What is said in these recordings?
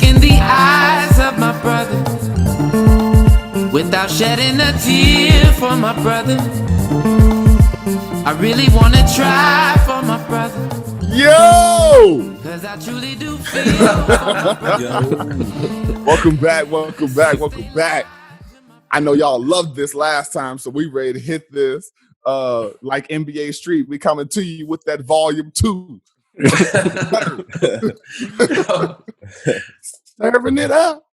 look in the eyes of my brother without shedding a tear for my brother. I really wanna try for my brother. Yo! Cause I truly do feel for my brother. Welcome back. I know y'all loved this last time, so we ready to hit this. Like NBA Street, we coming to you with that volume 2. Serving it up.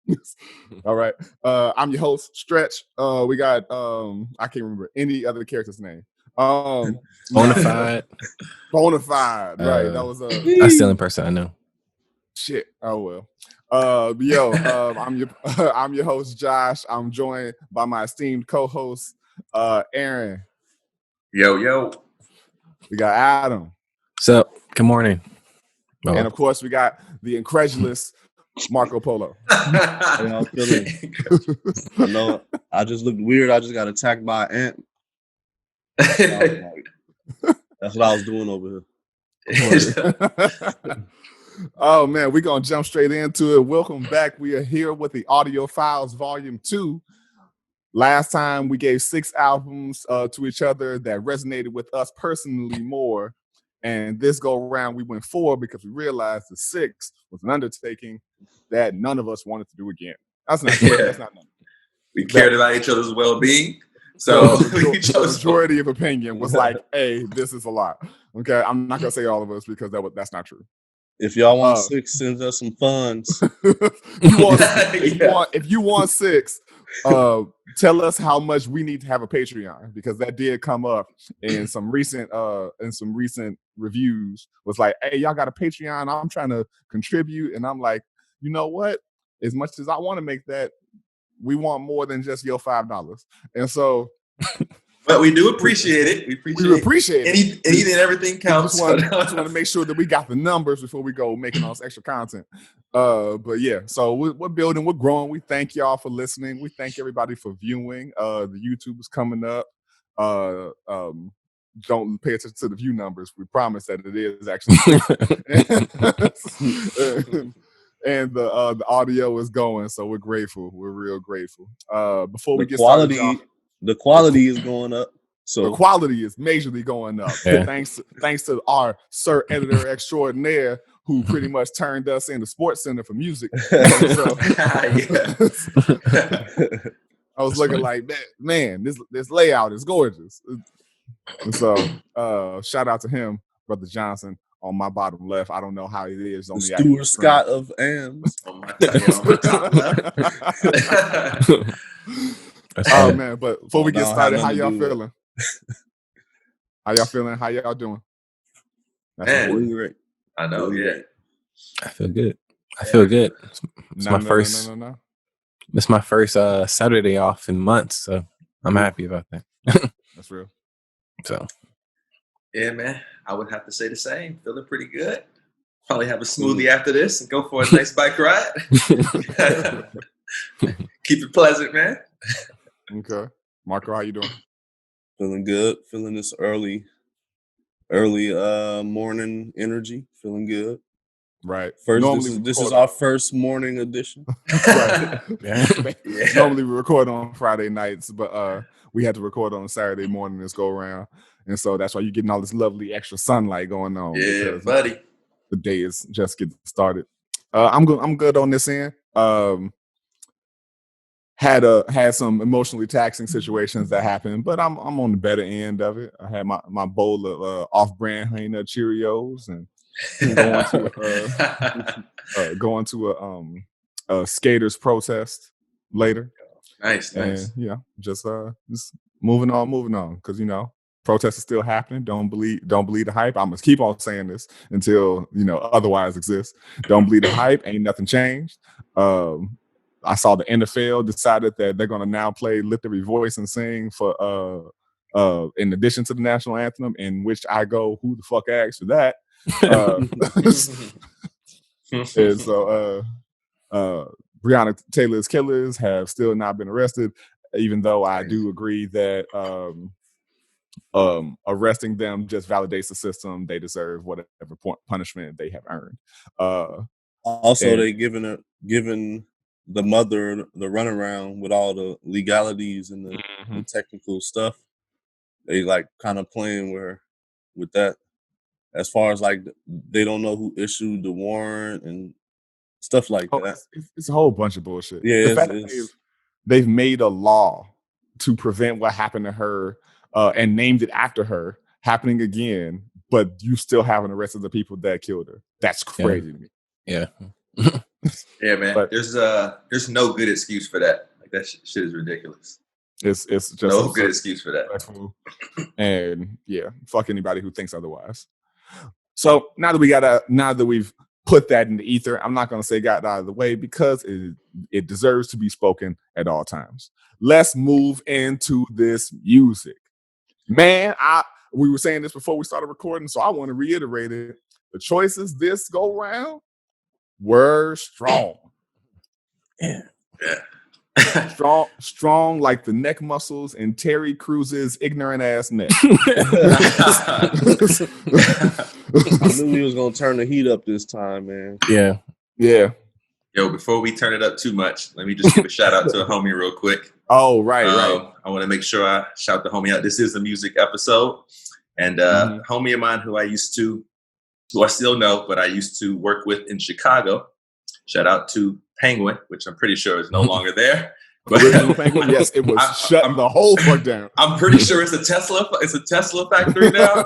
All right. I'm your host, Stretch. We got I can't remember any other character's name. Bonafide. Bonafide, right. That was That's the only person I know. shit. Oh well. I'm your host, Josh. I'm joined by my esteemed co-host, Aaron. Yo. We got Adam. What's up? Good morning. And of course, we got the incredulous Marco Polo. How y'all feeling? I know I just looked weird. I just got attacked by an ant. That's what I was doing over here. Oh man, we're gonna jump straight into it. Welcome back. We are here with the Audio Files Volume 2. Last time we gave 6 albums to each other that resonated with us personally more. And this go around we went 4 because we realized the 6 was an undertaking that none of us wanted to do again. That's not true. That's not none. We cared about each other's well-being. So the majority of opinion was like, hey, this is a lot. Okay, I'm not gonna say all of us because that's not true. If y'all want 6, send us some funds. If you want 6, tell us how much we need to have a Patreon, because that did come up in some recent reviews. Was like, hey, y'all got a Patreon? I'm trying to contribute, and I'm like, you know what? As much as I want to make that, we want more than just your $5, and so. But we do appreciate it. We appreciate it. Anything and everything counts. Just want to make sure that we got the numbers before we go making all this extra content. But yeah, so we're building, we're growing. We thank y'all for listening. We thank everybody for viewing. The YouTube is coming up. Don't pay attention to the view numbers. We promise that it is actually. And the audio is going, so we're grateful. We're real grateful. Before we get started, the quality is going up. So the quality is majorly going up. Yeah. Thanks to our Sir Editor Extraordinaire, who pretty much turned us into Sports Center for music. So, I was looking like, man, this layout is gorgeous. And so shout out to him, Brother Johnson, on my bottom left. I don't know how it is on the Stuart Scott of AMS. Oh man, but before we get started, how y'all feeling? How y'all feeling? How y'all doing? Man, great. I know, yeah. I feel good. It's my first. It's my first Saturday off in months, so I'm happy about that. That's real. So, yeah, man, I would have to say the same. Feeling pretty good. Probably have a smoothie after this and go for a nice bike ride. Keep it pleasant, man. Okay. Marco, how you doing? Feeling good. Feeling this early morning energy. Feeling good. Right. This is our first morning edition. Right. Yeah. Normally we record on Friday nights, but we had to record on Saturday morning this go around. And so that's why you're getting all this lovely extra sunlight going on. Yeah, buddy. The day is just getting started. I'm good on this end. Had some emotionally taxing situations that happened, but I'm on the better end of it. I had my bowl of off-brand Honey Nut Cheerios and going to a skaters protest later. Nice. And just moving on, because protests are still happening. Don't believe the hype. I'm gonna keep on saying this until otherwise exists. Don't believe the hype. Ain't nothing changed. I saw the NFL decided that they're going to now play "Lift Every Voice and Sing" for in addition to the national anthem. In which I go, who the fuck asked for that? And so Breonna Taylor's killers have still not been arrested, even though I do agree that arresting them just validates the system. They deserve whatever punishment they have earned. Also, And- they giving the mother the runaround with all the legalities and the technical stuff. They like kind of playing with that. As far as like they don't know who issued the warrant and stuff like that. It's a whole bunch of bullshit. Yeah, the fact that they've made a law to prevent what happened to her and named it after her happening again, but you still haven't arrested the people that killed her. That's crazy to me. Yeah. Yeah, man. But there's no good excuse for that. Like that shit is ridiculous. It's just no good excuse for that. And yeah, fuck anybody who thinks otherwise. So now that we've put that in the ether, I'm not going to say got out of the way because it deserves to be spoken at all times. Let's move into this music, man. We were saying this before we started recording, so I want to reiterate it. The choices this go round were strong. Yeah. strong like the neck muscles in Terry Cruz's ignorant ass neck. I knew he was gonna turn the heat up this time, man. Yeah. Yo, before we turn it up too much, let me just give a shout out to a homie real quick. Oh, right. I want to make sure I shout the homie out. This is a music episode, and a homie of mine who I still know, but I used to work with in Chicago. Shout out to Penguin, which I'm pretty sure is no longer there. But Penguin, yes, it was shutting the whole fuck down. I'm pretty sure it's a Tesla factory now.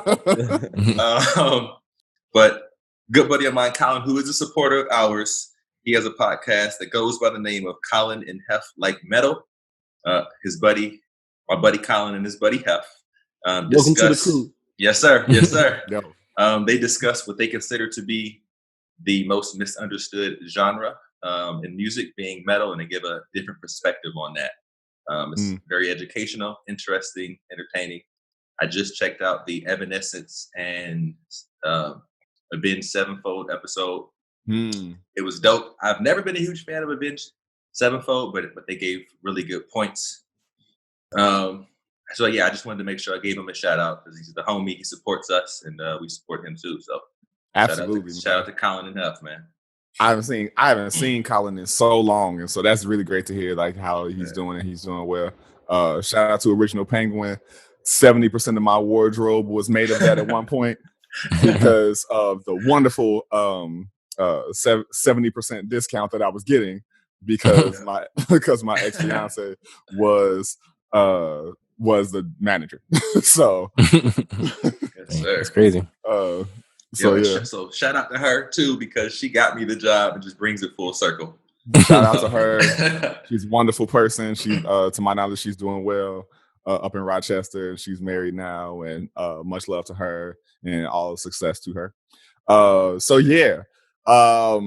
But good buddy of mine, Colin, who is a supporter of ours, he has a podcast that goes by the name of Colin and Hef Like Metal. My buddy Colin and his buddy Hef. Welcome to the crew. Yes, sir. Yes, sir. Yo. They discuss what they consider to be the most misunderstood genre in music, being metal, and they give a different perspective on that. It's very educational, interesting, entertaining. I just checked out the Evanescence and Avenged Sevenfold episode. It was dope. I've never been a huge fan of Avenged Sevenfold, but they gave really good points. So yeah, I just wanted to make sure I gave him a shout out because he's the homie. He supports us, and we support him too. So absolutely, shout out to Colin and Huff, man. I haven't seen Colin in so long, and so that's really great to hear like how he's doing and he's doing well. Shout out to Original Penguin. 70% of my wardrobe was made of that at one point because of the wonderful 70% discount that I was getting because my ex-fiance was the manager. So it's crazy. So shout out to her too because she got me the job and just brings it full circle. Shout out to her. She's a wonderful person. She to my knowledge, she's doing well up in Rochester. She's married now, and much love to her and all success to her. So yeah. How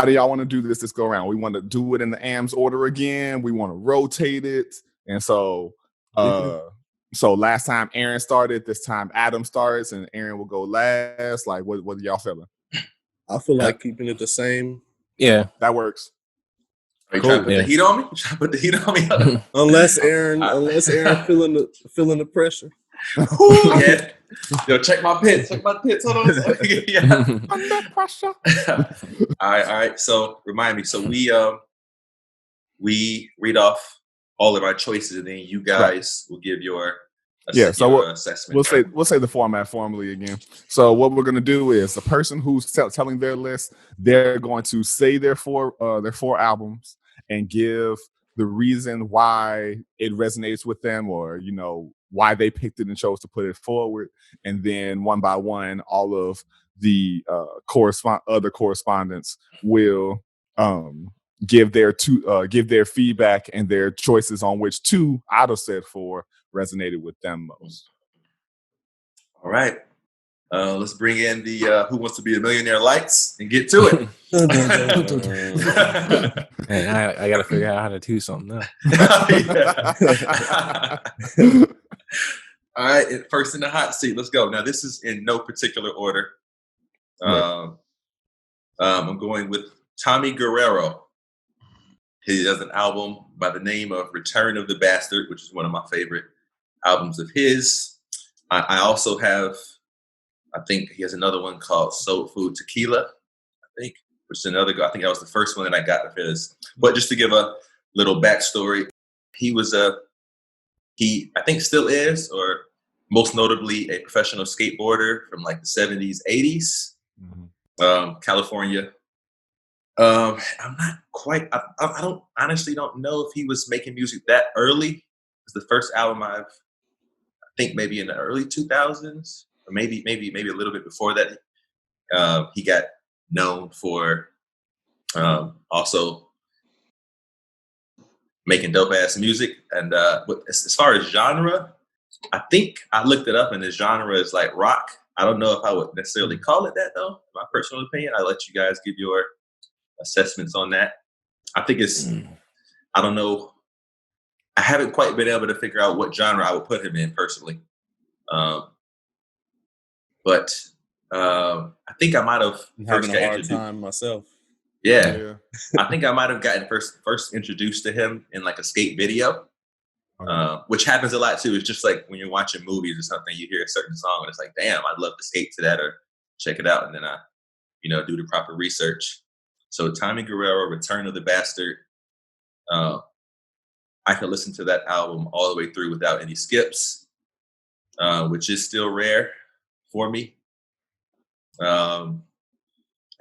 do y'all want to do this go around? We want to do it in the AMS order again. We want to rotate it. And so last time Aaron started, this time Adam starts, and Aaron will go last. Like, what are y'all feeling? I feel like keeping it the same. Yeah, that works. Are you trying to put the heat on me? Trying to put the heat on me? unless Aaron feeling the pressure. Yeah. Yo, check my pits. Hold on. Yeah. Under pressure. All right. So remind me. So we read off all of our choices, and then you guys will give your assessment. We'll say the format formally again. So what we're gonna do is the person who's telling their list, they're going to say their four albums and give the reason why it resonates with them, or why they picked it and chose to put it forward. And then one by one, all of the other correspondents will give their feedback and their choices on which two out of said four resonated with them most. All right. Let's bring in the Who Wants to Be a Millionaire lights and get to it. Man, I got to figure out how to do something now. All right, first in the hot seat. Let's go. Now, this is in no particular order. I'm going with Tommy Guerrero. He has an album by the name of Return of the Bastard, which is one of my favorite albums of his. I also have, I think he has another one called Soul Food Tequila. think, which is another. I think that was the first one that I got of his. But just to give a little backstory, he was he I think still is, or most notably a professional skateboarder from like the 70s, 80s, California. I'm not quite. I don't honestly don't know if he was making music that early. It's the first album I think maybe in the early 2000s, or maybe a little bit before that. He got known for also making dope ass music. And as far as genre, I think I looked it up, and the genre is like rock. I don't know if I would necessarily call it that, though. My personal opinion. I'll let you guys give your assessments on that. I think it's. I don't know. I haven't quite been able to figure out what genre I would put him in personally. But I think I might have having a hard time myself. Yeah. I think I might have gotten first introduced to him in like a skate video, which happens a lot too. It's just like when you're watching movies or something, you hear a certain song and it's like, damn, I'd love to skate to that or check it out. And then I, do the proper research. So Tommy Guerrero, Return of the Bastard. I could listen to that album all the way through without any skips, which is still rare for me.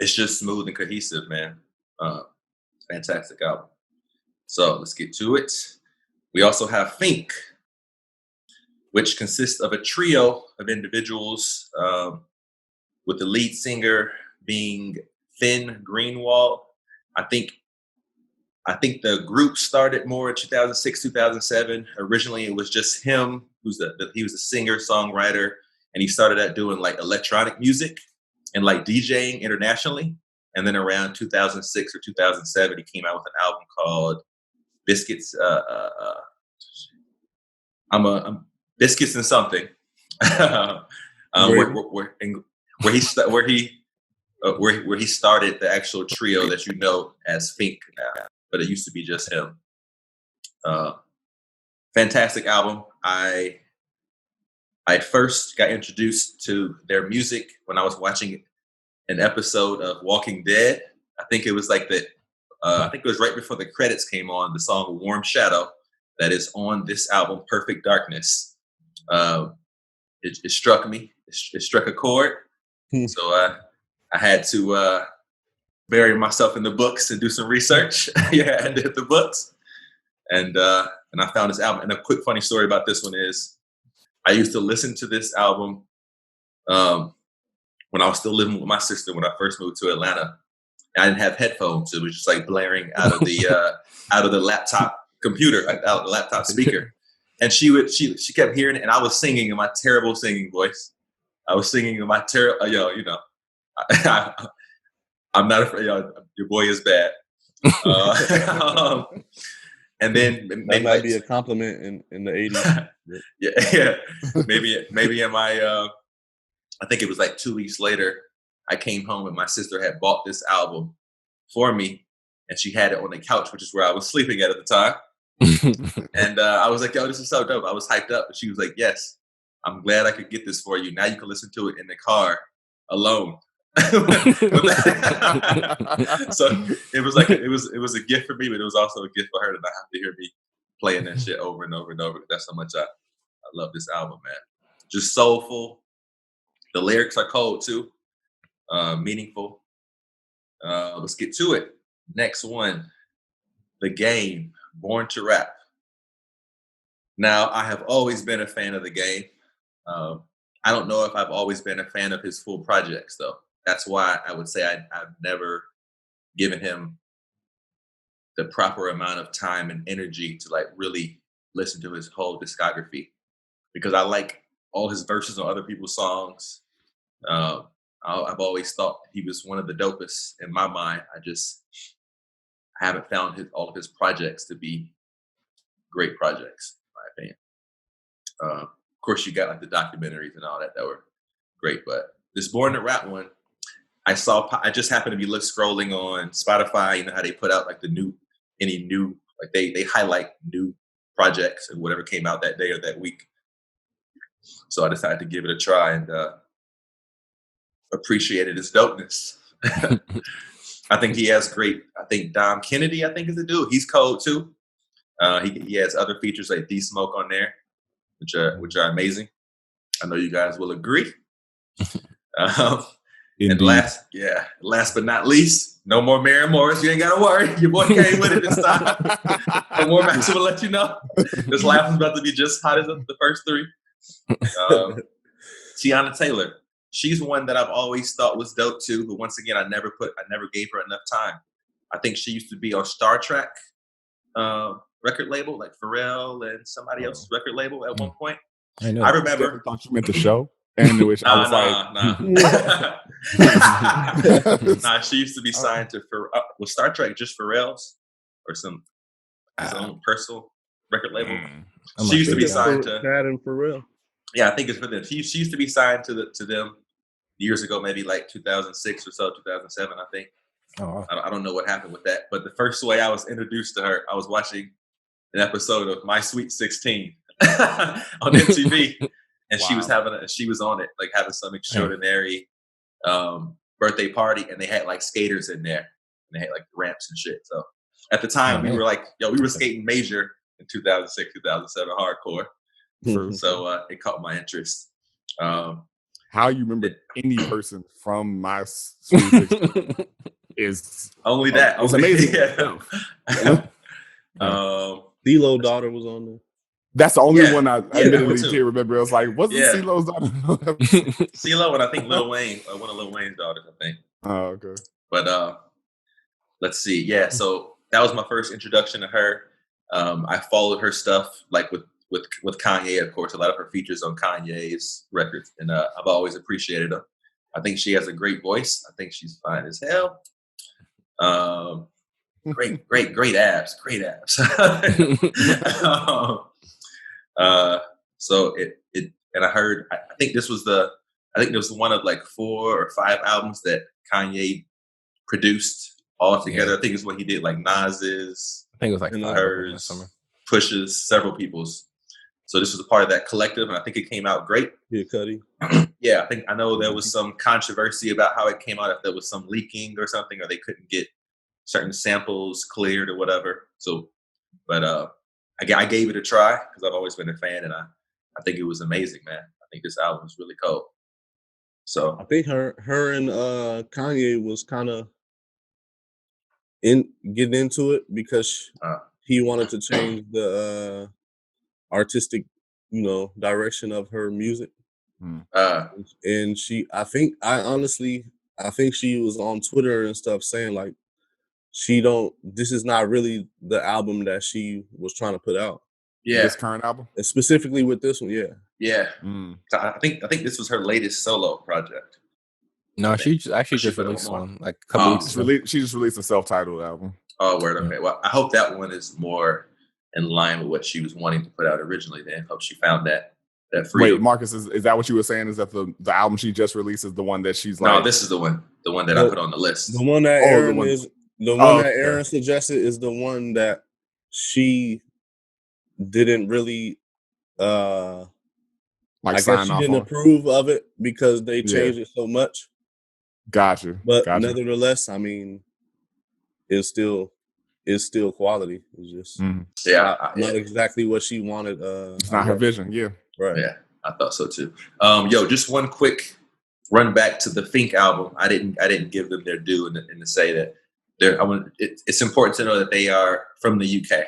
It's just smooth and cohesive, man. Fantastic album. So let's get to it. We also have Fink, which consists of a trio of individuals, with the lead singer being Finn Greenwald. I think the group started more in 2006, 2007. Originally, it was just him. He was a singer, songwriter, and he started out doing like electronic music and like DJing internationally. And then around 2006 or 2007, he came out with an album called Biscuits. I'm Biscuits and something. Where he started the actual trio that you know as Fink now, but it used to be just him. Fantastic album. I first got introduced to their music when I was watching an episode of Walking Dead. I think it was like I think it was right before the credits came on. The song "Warm Shadow" that is on this album, "Perfect Darkness." It struck me. It struck a chord. So I had to bury myself in the books and do some research. Yeah, and hit the books, and I found this album. And a quick funny story about this one is, I used to listen to this album when I was still living with my sister when I first moved to Atlanta. I didn't have headphones. It was just like blaring out of the laptop computer, like out of the laptop speaker. And she kept hearing it, and I was singing in my terrible singing voice. I was singing in my terrible, I'm not afraid. Your boy is bad. And then that might be a compliment in the 80s. yeah. Maybe in my I think it was like 2 weeks later, I came home and my sister had bought this album for me, and she had it on the couch, which is where I was sleeping at the time. And I was like, yo, this is so dope. I was hyped up. And she was like, yes, I'm glad I could get this for you. Now you can listen to it in the car alone. So it was like it was a gift for me, but it was also a gift for her to not have to hear me playing that shit over and over and over. That's how much I love this album, man. Just soulful. The lyrics are cold too, meaningful. Let's get to it. Next one, The Game, Born to Rap. Now, I have always been a fan of The Game. I don't know if I've always been a fan of his full projects, though. That's why I would say I've never given him the proper amount of time and energy to like really listen to his whole discography, because I like all his verses on other people's songs. I've always thought he was one of the dopest in my mind. I haven't found all of his projects to be great projects, in my opinion. Of course, you got like the documentaries and all that were great, but this Born to Rap one, I just happened to be scrolling on Spotify. You know how they put out like any new, like they highlight new projects and whatever came out that day or that week. So I decided to give it a try and appreciated its dopeness. I think he has great. I think Dom Kennedy, I think, is the dude. He's cold too. He has other features like D Smoke on there, which are amazing. I know you guys will agree. And last but not least, no more Maren Morris. You ain't gotta worry. Your boy came with it this time. No more Max will let you know. This last one's about to be just hot as the first three. Tiana Taylor. She's one that I've always thought was dope too, but once again, I never gave her enough time. I think she used to be on Star Trek record label, like Pharrell and somebody else's record label at one point. I remember. I thought you meant the show. And which I was nah, she used to be signed to was Star Trek just Pharrell's or his own personal record label? She used to be signed to Chad and Pharrell. Yeah, I think it's for them. She used to be signed to them years ago, maybe like 2006 or so, 2007, I think. Oh. I don't know what happened with that, but the first way I was introduced to her, I was watching an episode of My Sweet 16 on MTV. And she was on it, like having some extraordinary birthday party, and they had like skaters in there, and they had like ramps and shit. So at the time, we were like, we were skating major in 2006, 2007, hardcore. So it caught my interest. How you remember any person from My Sweet 16 is only that. It's amazing. D-Lo daughter was on there. That's the only one I admittedly did remember. I was like, what's CeeLo's daughter? CeeLo and I think Lil Wayne, one of Lil Wayne's daughters, I think. Oh, okay. But let's see. Yeah, so that was my first introduction to her. I followed her stuff like with Kanye, of course, a lot of her features on Kanye's records, and I've always appreciated her. I think she has a great voice. I think she's fine as hell. Great abs. So it and I heard, I think this was one of like 4 or 5 albums that Kanye produced all together. I think it's when he did like Nas's, I think it was like 5 hers, Push's, several people's. So this was a part of that collective, and I think it came out great. Yeah, Cuddy. Yeah, I know there was some controversy about how it came out, if there was some leaking or something, or they couldn't get certain samples cleared or whatever. So, but I gave it a try because I've always been a fan, and I think it was amazing, man. I think this album was really cool. So I think her and Kanye was kind of getting into it because he wanted to change the artistic, direction of her music. And I think she was on Twitter and stuff saying like, this is not really the album that she was trying to put out. Yeah. This current album? And specifically with this one, yeah. Yeah. So I think this was her latest solo project. No, she just released one like a couple weeks ago. She just released a self-titled album. Oh, word. Okay. Well, I hope that one is more in line with what she was wanting to put out originally. Then hope she found that freedom. Wait, Marcus, is that what you were saying? Is that the album she just released is the one that she's like? No, this is the one that I put on the list. The one that Aaron suggested is the one that she didn't really I guess she didn't approve of it because they changed it so much. Gotcha. But nevertheless, I mean, it's still quality. It's just not exactly what she wanted. It's not her vision. Yeah. Right. Yeah, I thought so too. Just one quick run back to the Fink album. I didn't give them their due and to say that it's important to know that they are from the UK.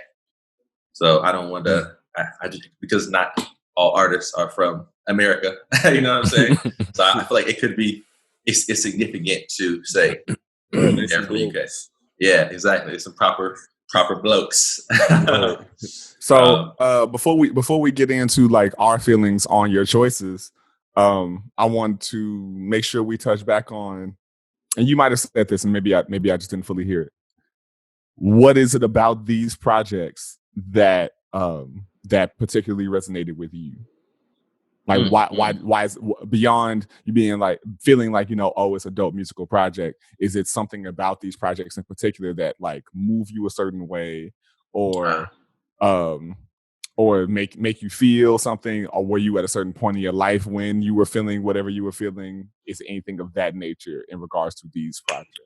So I don't want to. I just, because not all artists are from America. You know what I'm saying? So I feel like it could be. It's significant to say they're from the UK. Yeah, exactly. It's some proper blokes. So before we get into like our feelings on your choices, I want to make sure we touch back on, and you might have said this, and maybe I just didn't fully hear it. What is it about these projects that particularly resonated with you? Like why is beyond you being like feeling like, it's a dope musical project? Is it something about these projects in particular that like move you a certain way, or or make you feel something, or were you at a certain point in your life when you were feeling whatever you were feeling? Is anything of that nature in regards to these projects?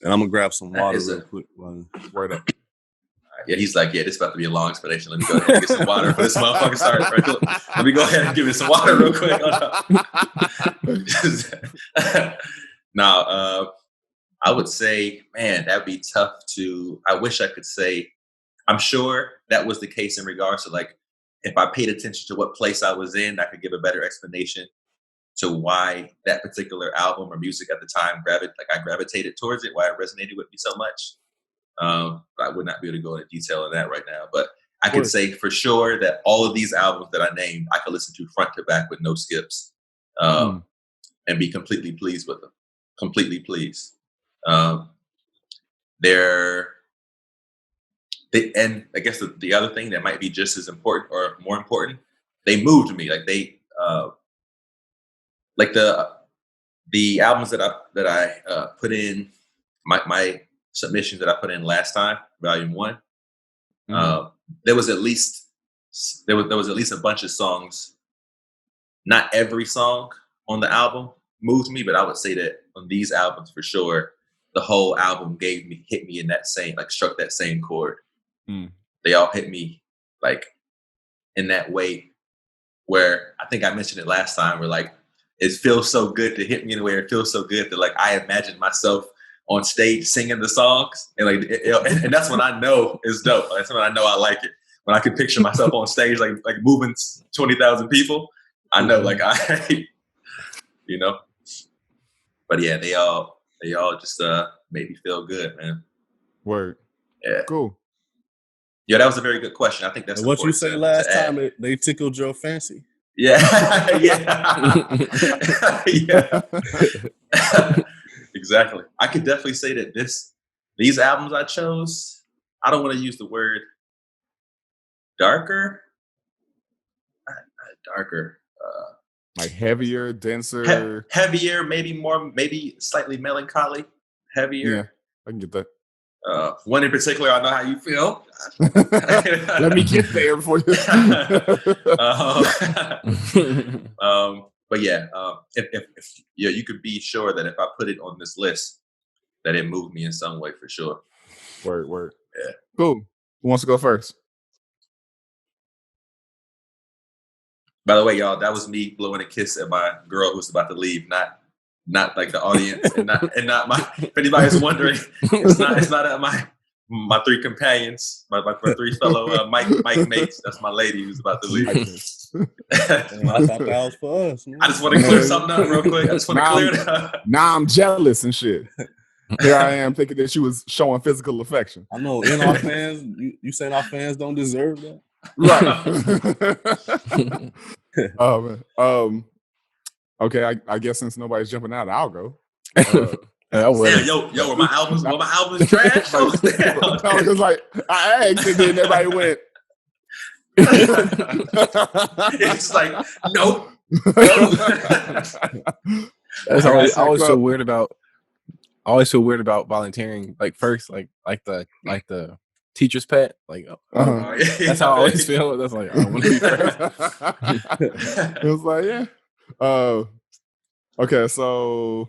And I'm gonna grab some water real quick. Word up. Yeah, he's like, yeah, this is about to be a long explanation. Let me go ahead and get some water for this motherfucker start. Let me go ahead and give it some water real quick. Now, I would say, man, that'd be tough to. I wish I could say. I'm sure that was the case in regards to like, if I paid attention to what place I was in, I could give a better explanation to why that particular album or music at the time I gravitated towards it, why it resonated with me so much. I would not be able to go into detail on that right now, but I could say for sure that all of these albums that I named, I could listen to front to back with no skips, and be completely pleased with them. Completely pleased. And I guess the other thing that might be just as important or more important, they moved me. Like like the albums that I put in, my submissions that I put in last time, volume 1, there was at least a bunch of songs. Not every song on the album moved me, but I would say that on these albums for sure, the whole album hit me in that same, like struck that same chord. They all hit me like in that way where I think I mentioned it last time, where like it feels so good to hit me in a way. It feels so good that like I imagine myself on stage singing the songs, and like and that's when I know it's dope. That's when I know I like it. When I can picture myself on stage like moving 20,000 people, I know like I, you know. But yeah, they all just made me feel good, man. Word. Yeah. Cool. Yeah, that was a very good question. I think that's what you said last time. They tickled your fancy. Yeah, yeah, yeah. Exactly. I could definitely say that these albums I chose, I don't want to use the word darker. Darker. Like heavier, denser. Heavier, maybe slightly melancholy. Heavier. Yeah, I can get that. One in particular, I know how you feel. Let me get there for you. But yeah, if you could be sure that if I put it on this list, that it moved me in some way for sure. Word. Yeah. Cool. Who wants to go first? By the way, y'all, that was me blowing a kiss at my girl who's about to leave, not like the audience, and not my. If anybody's wondering, it's not my 3 companions, my 3 fellow mic mates. That's my lady who's about to leave. I thought that was for us. Man. I just want to clear something up real quick. I just want to clear it up. Now I'm jealous and shit. Here I am thinking that she was showing physical affection. I know. In our fans, you saying our fans don't deserve that? Right. Okay, I guess since nobody's jumping out, I'll go. Were my albums trash? Because like I asked and then everybody went. It's like nope. That's I always feel weird about. I always feel weird about volunteering. Like first, like the teacher's pet. Like that's how I always feel. That's like I want to be first. It was like yeah. Okay, so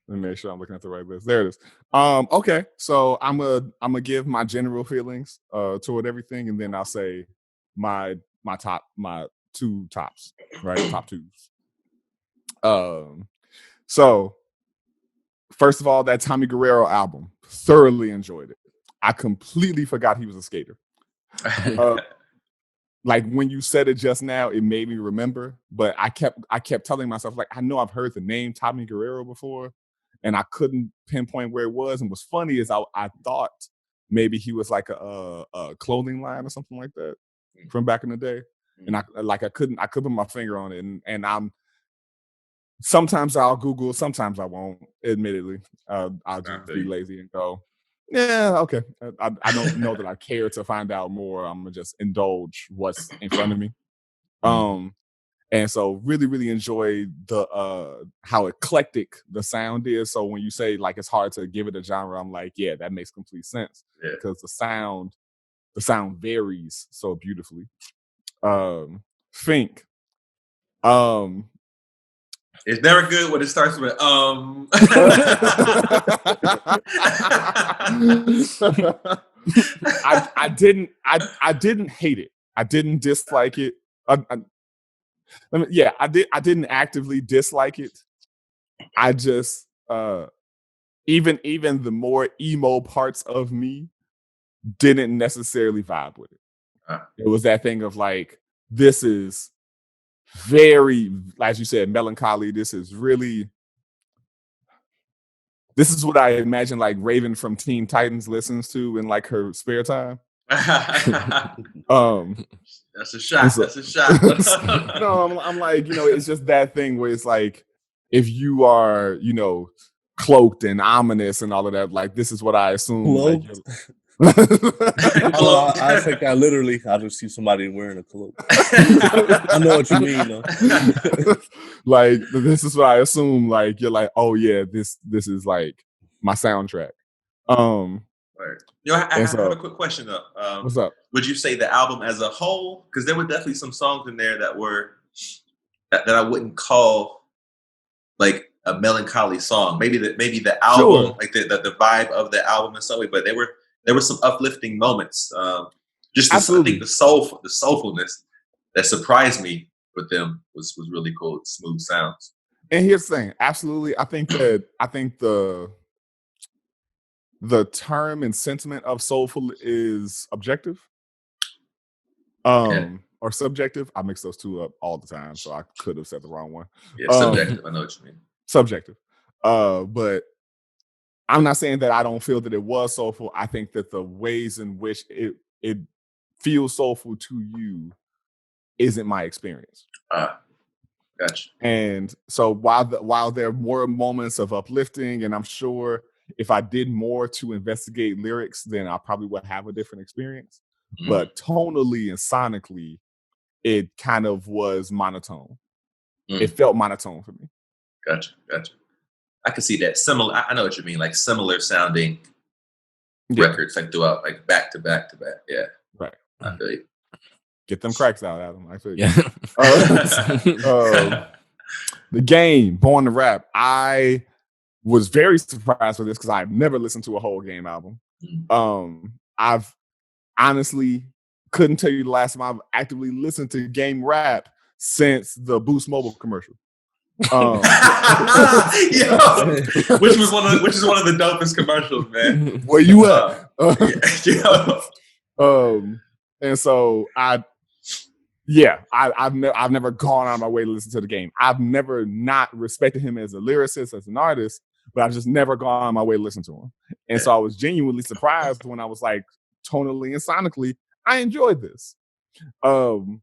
let me make sure I'm looking at the right list. There it is. Okay, so I'm gonna give my general feelings toward everything, and then I'll say my 2 tops, right? Top 2s. So first of all, that Tommy Guerrero album, thoroughly enjoyed it. I completely forgot he was a skater. Like when you said it just now, it made me remember. But I kept telling myself, like, I know I've heard the name Tommy Guerrero before, and I couldn't pinpoint where it was. And what's funny is I thought maybe he was like a clothing line or something like that from back in the day. And I couldn't put my finger on it. And I'm sometimes I'll Google, sometimes I won't. Admittedly, I'll just be lazy and go, yeah, okay. I don't know that I care to find out more. I'm gonna just indulge what's in front of me. And so really, really enjoy the how eclectic the sound is. So when you say like it's hard to give it a genre, I'm like, yeah, that makes complete sense because the sound the sound varies so beautifully. Fink. It's never good when it starts with I didn't hate it. I didn't dislike it. I didn't actively dislike it. I just even the more emo parts of me didn't necessarily vibe with it. It was that thing of like, this is very, as you said, melancholy. This is what I imagine like Raven from Teen Titans listens to in like her spare time. That's a shot. That's a shot. No, I'm like, it's just that thing where it's like, if you are, cloaked and ominous and all of that, like, this is what I assume. Like, I think I just see somebody wearing a cloak. I know what you mean, though. Like, this is what I assume. Like, you're like, oh yeah, this is like my soundtrack. Right. I have a quick question though. What's up? Would you say the album as a whole? Because there were definitely some songs in there that were that I wouldn't call like a melancholy song. Maybe the album, sure, like the vibe of the album in some way, but there were some uplifting moments. Just I think the soulfulness that surprised me with them was really cool. Smooth sounds. And here's the thing, absolutely. I think the term and sentiment of soulful is objective. Or subjective. I mix those two up all the time, so I could have said the wrong one. Yeah, subjective. I know what you mean. Subjective. But I'm not saying that I don't feel that it was soulful. I think that the ways in which it feels soulful to you isn't my experience. Gotcha. And so while there were moments of uplifting, and I'm sure if I did more to investigate lyrics, then I probably would have a different experience. Mm-hmm. But tonally and sonically, it kind of was monotone. It felt monotone for me. Gotcha. I can see that. Similar. I know what you mean. Like similar sounding records, like throughout, like back to back to back. Yeah. Right. I feel you. Get them cracks out, Adam. I feel you. Yeah. The Game, Born to Rap. I was very surprised with this because I've never listened to a whole Game album. I've honestly couldn't tell you the last time I've actively listened to Game rap since the Boost Mobile commercial. Which is one of the dopest commercials, man. Where you at? And so I've never gone out of my way to listen to The Game. I've never not respected him as a lyricist, as an artist, but I've just never gone out of my way to listen to him. And so I was genuinely surprised when I was like, tonally and sonically, I enjoyed this. We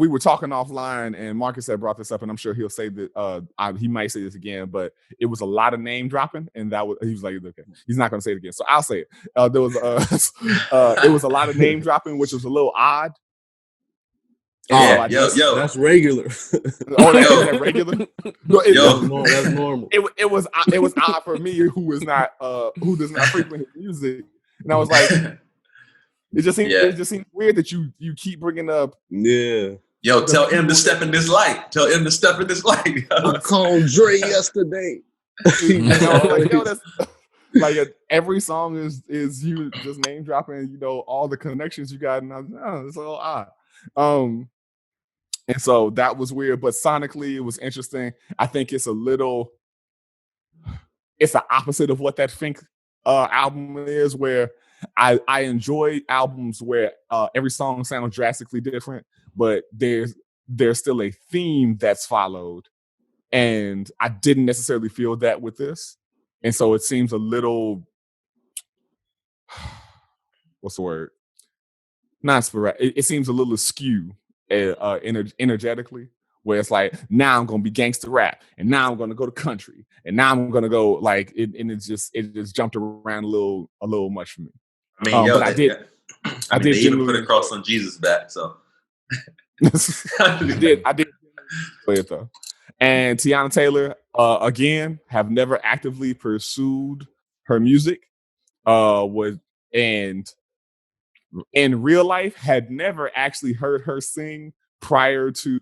were talking offline, and Marcus had brought this up, and I'm sure he'll say that he might say this again, but it was a lot of name dropping, and he was like, okay, he's not going to say it again, so I'll say it. There was it was a lot of name dropping, which was a little odd. Yeah, yo, that's regular. Is that regular? No, that's normal. It was odd for me, who does not frequent his music, and I was like, it just seems weird that you keep bringing up. Yeah. Yo, tell him to step in this light. Tell him to step in this light. I called Dre yesterday. That's like every song is you just name dropping, all the connections you got, and I was like, it's a little odd. And so that was weird, but sonically it was interesting. I think it's the opposite of what that Fink album is, where I enjoy albums where every song sounds drastically different, but there's still a theme that's followed. And I didn't necessarily feel that with this. And so it seems a little, what's the word? Not sporadic. It seems a little askew energetically, where it's like, now I'm going to be gangster rap, and now I'm going to go to country, and now I'm going to go like it, and it just jumped around a little much for me. I mean, but I did even put a cross on Jesus' back, so I did play it though. And Tiana Taylor, again, have never actively pursued her music. And in real life, had never actually heard her sing prior to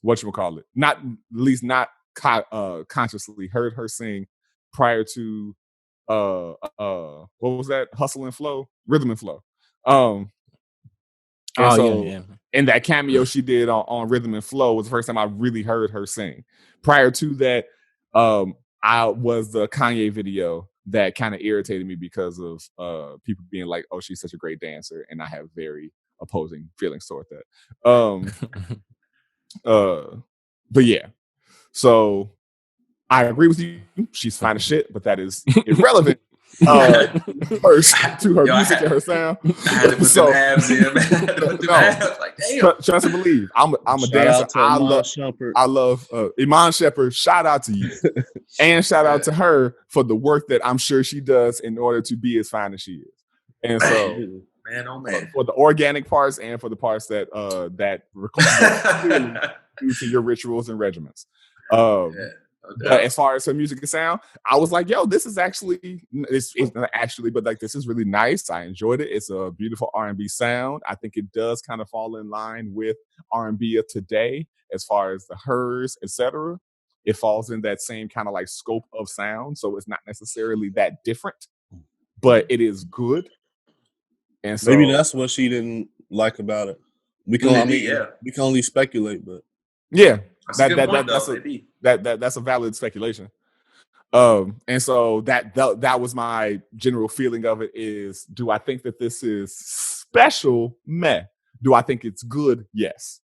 whatchamacallit. Not at least not consciously heard her sing prior to what was that? Hustle and Flow, Rhythm and Flow. And so in that cameo she did on Rhythm and Flow was the first time I really heard her sing. Prior to that, I was the Kanye video that kind of irritated me because of people being like, "Oh, she's such a great dancer," and I have very opposing feelings toward that. But yeah, so I agree with you. She's fine as shit, but that is irrelevant. First to her music and her sound. I had to put some abs in, man. I had to put them abs. Like, damn. Trust and believe. I'm a dancer. I love Iman Shepherd. Shout out to you. And shout out to her for the work that I'm sure she does in order to be as fine as she is. And so man, oh man. For the organic parts and for the parts that require due to your rituals and regimens. As far as her music and sound, I was like, yo, this is actually, it's not actually, but like, this is really nice. I enjoyed it. It's a beautiful R&B sound. I think it does kind of fall in line with R&B of today, as far as the hers, etc. It falls in that same kind of like scope of sound. So it's not necessarily that different, but it is good. And so maybe that's what she didn't like about it. We can only speculate, but yeah. That's a valid speculation. And so that was my general feeling of it is, do I think that this is special? Meh. Do I think it's good? Yes.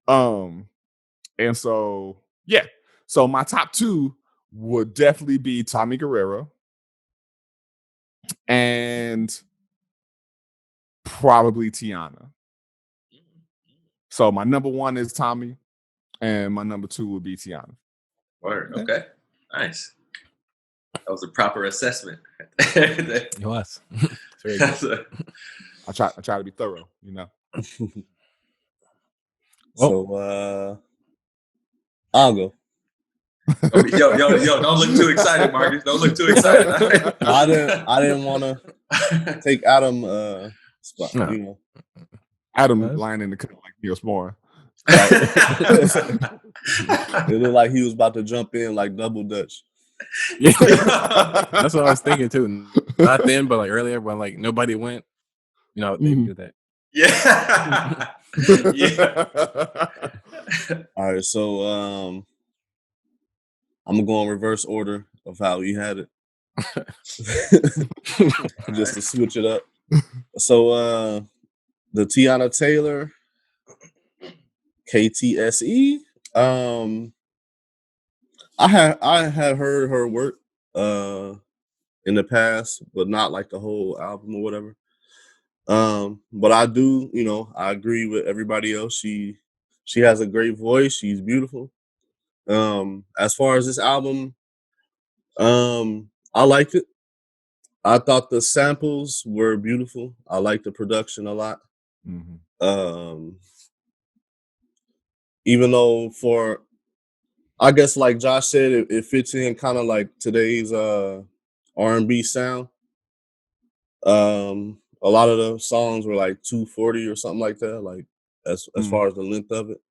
And so yeah. So my top two would definitely be Tommy Guerrero and probably Tiana. So my number one is Tommy, and my number two would be Tiana. Word. Okay. Nice. That was a proper assessment. It was. I try to be thorough, you know. So I'll go. Yo, don't look too excited, Marcus. Don't look too excited. I didn't want to take Adam spot, No. you know. Adam lying in the cut like Neosporin. It looked like he was about to jump in like double dutch. Yeah. That's what I was thinking too. Not then, but like earlier when like nobody went, you know, they do that. Yeah. Yeah. All right, so I'm gonna go in reverse order of how we had it. Just to switch it up. So the Tiana Taylor KTSE. I had heard her work in the past, but not like the whole album or whatever. But I do, you know, I agree with everybody else. She has a great voice. She's beautiful. As far as this album, I liked it. I thought the samples were beautiful. I liked the production a lot. Mm-hmm. Even though I guess like Josh said, it fits in kind of like today's R&B sound. A lot of the songs were like 240 or something like that, like as far as the length of it.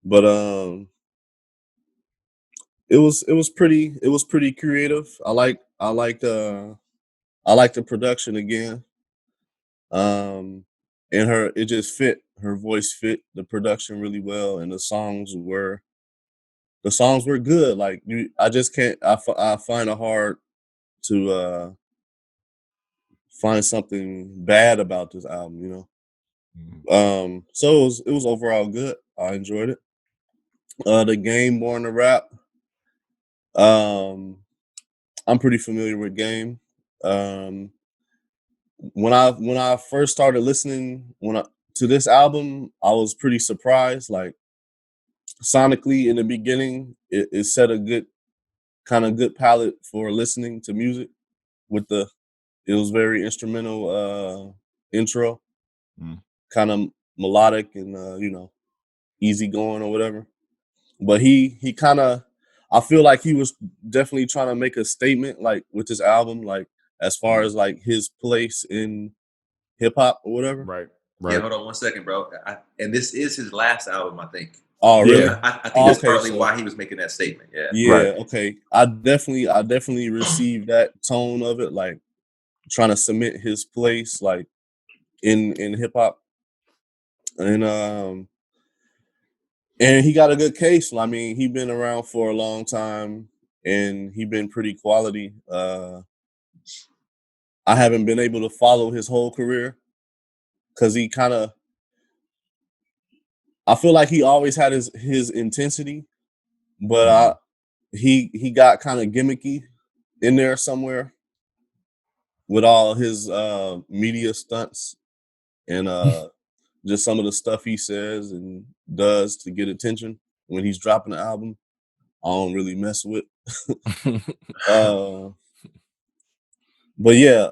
But it was pretty creative. I liked the production again. And it just fit, her voice fit the production really well, and the songs were good. Like I just can't. I find it hard to find something bad about this album, you know. So it was overall good. I enjoyed it. The Game Born to Rap. I'm pretty familiar with Game. When I first started listening to this album, I was pretty surprised. Like sonically in the beginning, it set a good palette for listening to music. It was very instrumental intro, kind of melodic and you know, easy going or whatever. But he kind of, I feel like he was definitely trying to make a statement like with this album, like as far as like his place in hip hop or whatever. Right. Yeah, hold on 1 second, bro. And this is his last album, I think. Oh, really? I think that's partly why he was making that statement. Yeah. Yeah. Right. Okay. I definitely received that tone of it, like trying to cement his place, like in hip hop, and he got a good case. I mean, he been around for a long time, and he been pretty quality. I haven't been able to follow his whole career because he kind of. I feel like he always had his intensity, but he got kind of gimmicky in there somewhere with all his media stunts and just some of the stuff he says and does to get attention when he's dropping an album. I don't really mess with. But yeah,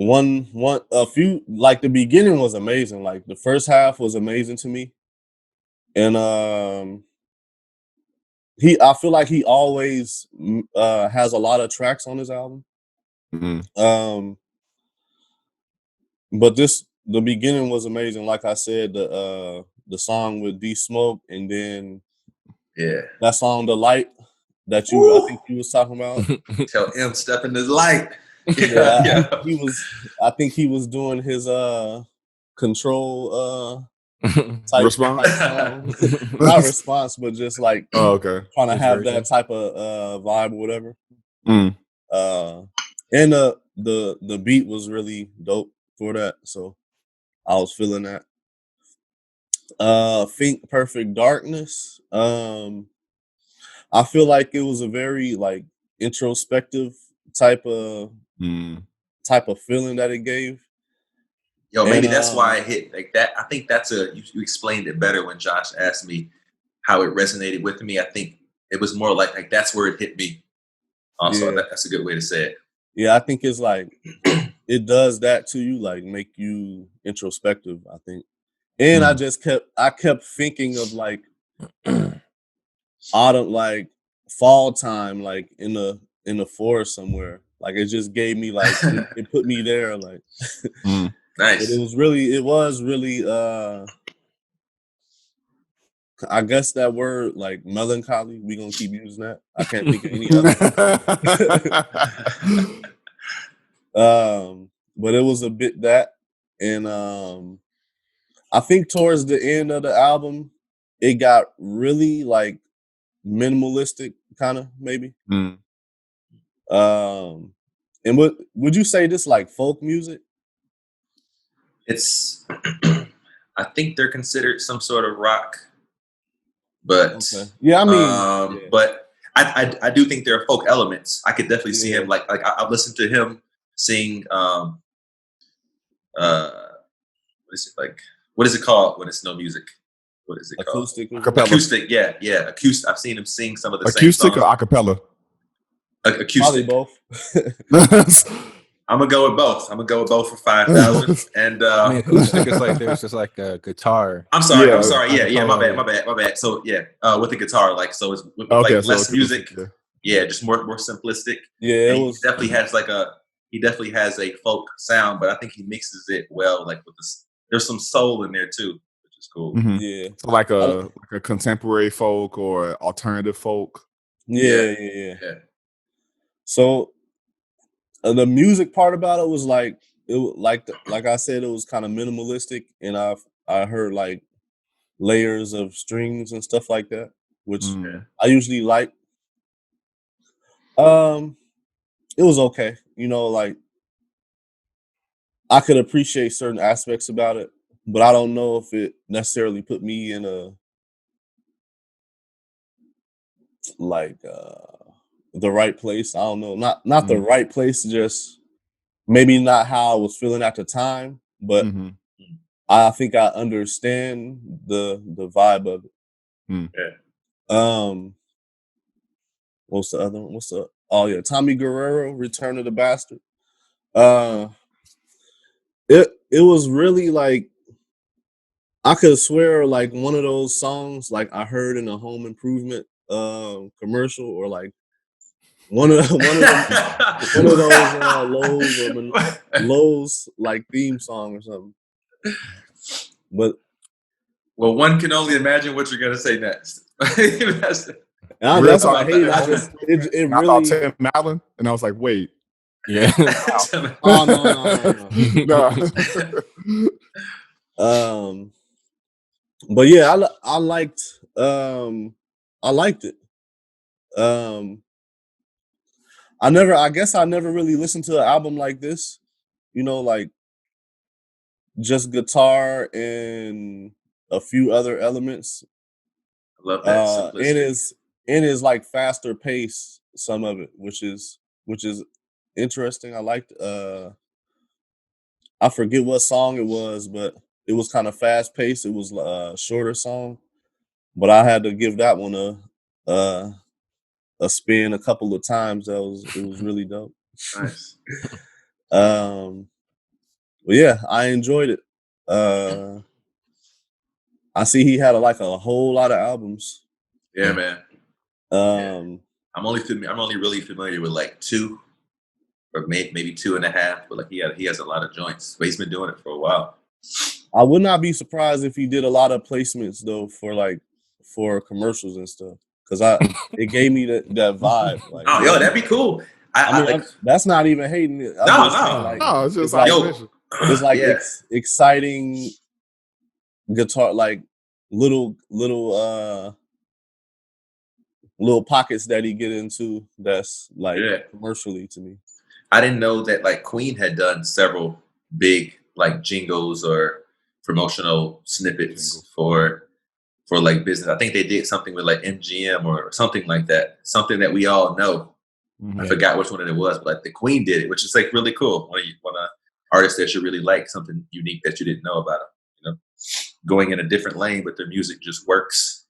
a few, like the beginning was amazing. Like the first half was amazing to me, and I feel like he always has a lot of tracks on his album. But the beginning was amazing. Like I said, the song with D Smoke, and then that song The Light that I think you was talking about. Tell him step in his light. Yeah. I think he was doing his control type response. Type song. Not response, but just like okay, trying to have that type of vibe or whatever. And the beat was really dope for that, so I was feeling that. Think Perfect Darkness. I feel like it was a very like introspective type of feeling that it gave. Yo, maybe that's why it hit like that. I think that's you explained it better when Josh asked me how it resonated with me. I think it was more like that's where it hit me. Also, that's a good way to say it. Yeah, I think it's like it does that to you, like make you introspective, I think. And I kept thinking of like autumn, like fall time, like in the forest somewhere. Like it just gave me like it put me there, like nice. It was really I guess that word like melancholy, we gonna keep using that. I can't think of any other. But it was a bit that, and I think towards the end of the album, it got really like minimalistic, kind of maybe. And would you say this like folk music? It's I think they're considered some sort of rock, but yeah, I mean, but I do think there are folk elements. I could definitely see him like I've listened to him sing what is it like? What is it called when it's no music? What is it acoustic called? Acoustic, yeah. Acoustic. I've seen him sing some of the acoustic same songs. or acapella. Acoustic. Probably both. I'm gonna go with both. I'm gonna go with both for 5,000. And I mean, acoustic is like there's just like a guitar. I'm sorry. Yeah, my bad. So yeah, with the guitar, like so it's with like less music. Yeah, just more simplistic. Yeah, he definitely has a folk sound, but I think he mixes it well. Like with this, there's some soul in there too, which is cool. Yeah, so like a contemporary folk or alternative folk. Yeah. So the music part about it was like like I said, it was kind of minimalistic, and I heard like layers of strings and stuff like that, which I usually like. It was okay, like I could appreciate certain aspects about it, but I don't know if it necessarily put me in a like the right place. I don't know, not the right place, just maybe not how I was feeling at the time, but I think I understand the vibe of it. What's the other one? Tommy Guerrero, Return of the Bastard. It was really like I could swear like one of those songs like I heard in a home improvement commercial, or like One of those Lowe's like theme song or something. But well, one can only imagine what you're gonna say next. that's not hate. I thought Tim Allen, and I was like, wait. Yeah. Oh no. But yeah, I liked it. I guess I never really listened to an album like this, like just guitar and a few other elements. I love that simplicity. It is like faster pace, some of it, which is interesting. I liked I forget what song it was, but it was kind of fast paced. It was a shorter song, but I had to give that one a spin a couple of times. It was really dope. Nice. But yeah, I enjoyed it. I see he had a whole lot of albums. Yeah, man. I'm only really familiar with like 2 or maybe 2.5, but like he has a lot of joints. But he's been doing it for a while. I would not be surprised if he did a lot of placements though for commercials and stuff, because it gave me that vibe. Like, yo, that'd be cool. I mean, that's not even hating it. No, it's just it's like exciting guitar, like little pockets that he get into. That's like commercially to me. I didn't know that like Queen had done several big like jingles or promotional snippets for like business. I think they did something with like MGM or something like that. Something that we all know. Mm-hmm. I forgot which one it was, but like the Queen did it, which is like really cool. When an artist that you really like, something unique that you didn't know about them, going in a different lane, but their music just works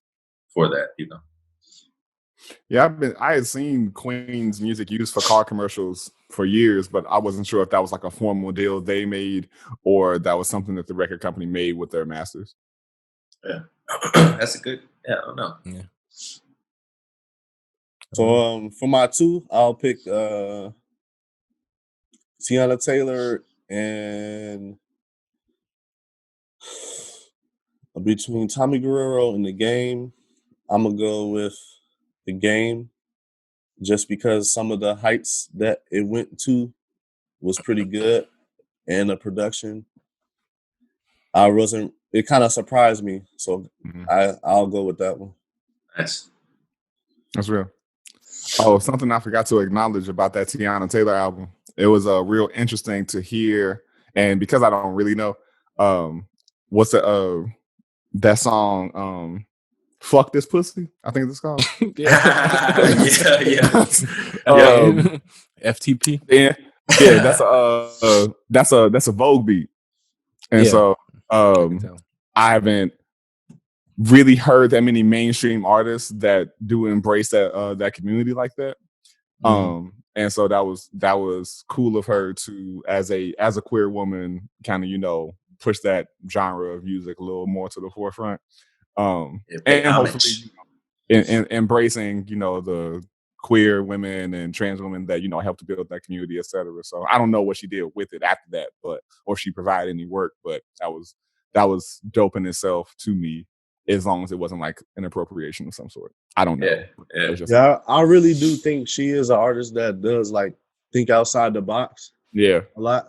for that, Yeah, I had seen Queen's music used for car commercials for years, but I wasn't sure if that was like a formal deal they made or that was something that the record company made with their masters. Yeah, that's a good. Yeah, I don't know. Yeah. So for my 2, I'll pick Tiana Taylor, and between Tommy Guerrero and The Game, I'm gonna go with The Game, just because some of the heights that it went to was pretty good, and the production, it kind of surprised me, so I'll go with that one. Nice. That's real. Oh, something I forgot to acknowledge about that Tiana Taylor album. It was real interesting to hear, and because I don't really know, what's that song? Fuck This Pussy, I think it's called. FTP. Yeah, that's a Vogue beat, and so I haven't really heard that many mainstream artists that do embrace that community like that. And so that was cool of her to, as a queer woman, kind of push that genre of music a little more to the forefront. And hopefully in embracing the queer women and trans women that helped to build that community, etc. So I don't know what she did with it after that, or if she provided any work, but that was dope in itself to me, as long as it wasn't like an appropriation of some sort. I don't know. Yeah, I really do think she is an artist that does like think outside the box. Yeah, a lot.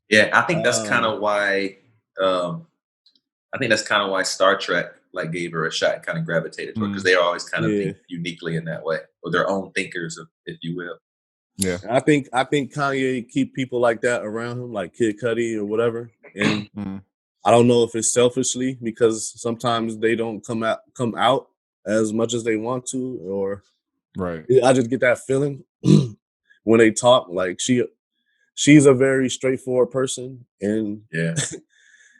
Yeah, I think that's kind of why. Star Trek like gave her a shot and kind of gravitated to her, because they are always kind of think uniquely in that way, or their own thinkers, if you will. Yeah, I think Kanye keep people like that around him, like Kid Cudi or whatever, and I don't know if it's selfishly, because sometimes they don't come out as much as they want to, or I just get that feeling when they talk. Like she's a very straightforward person, and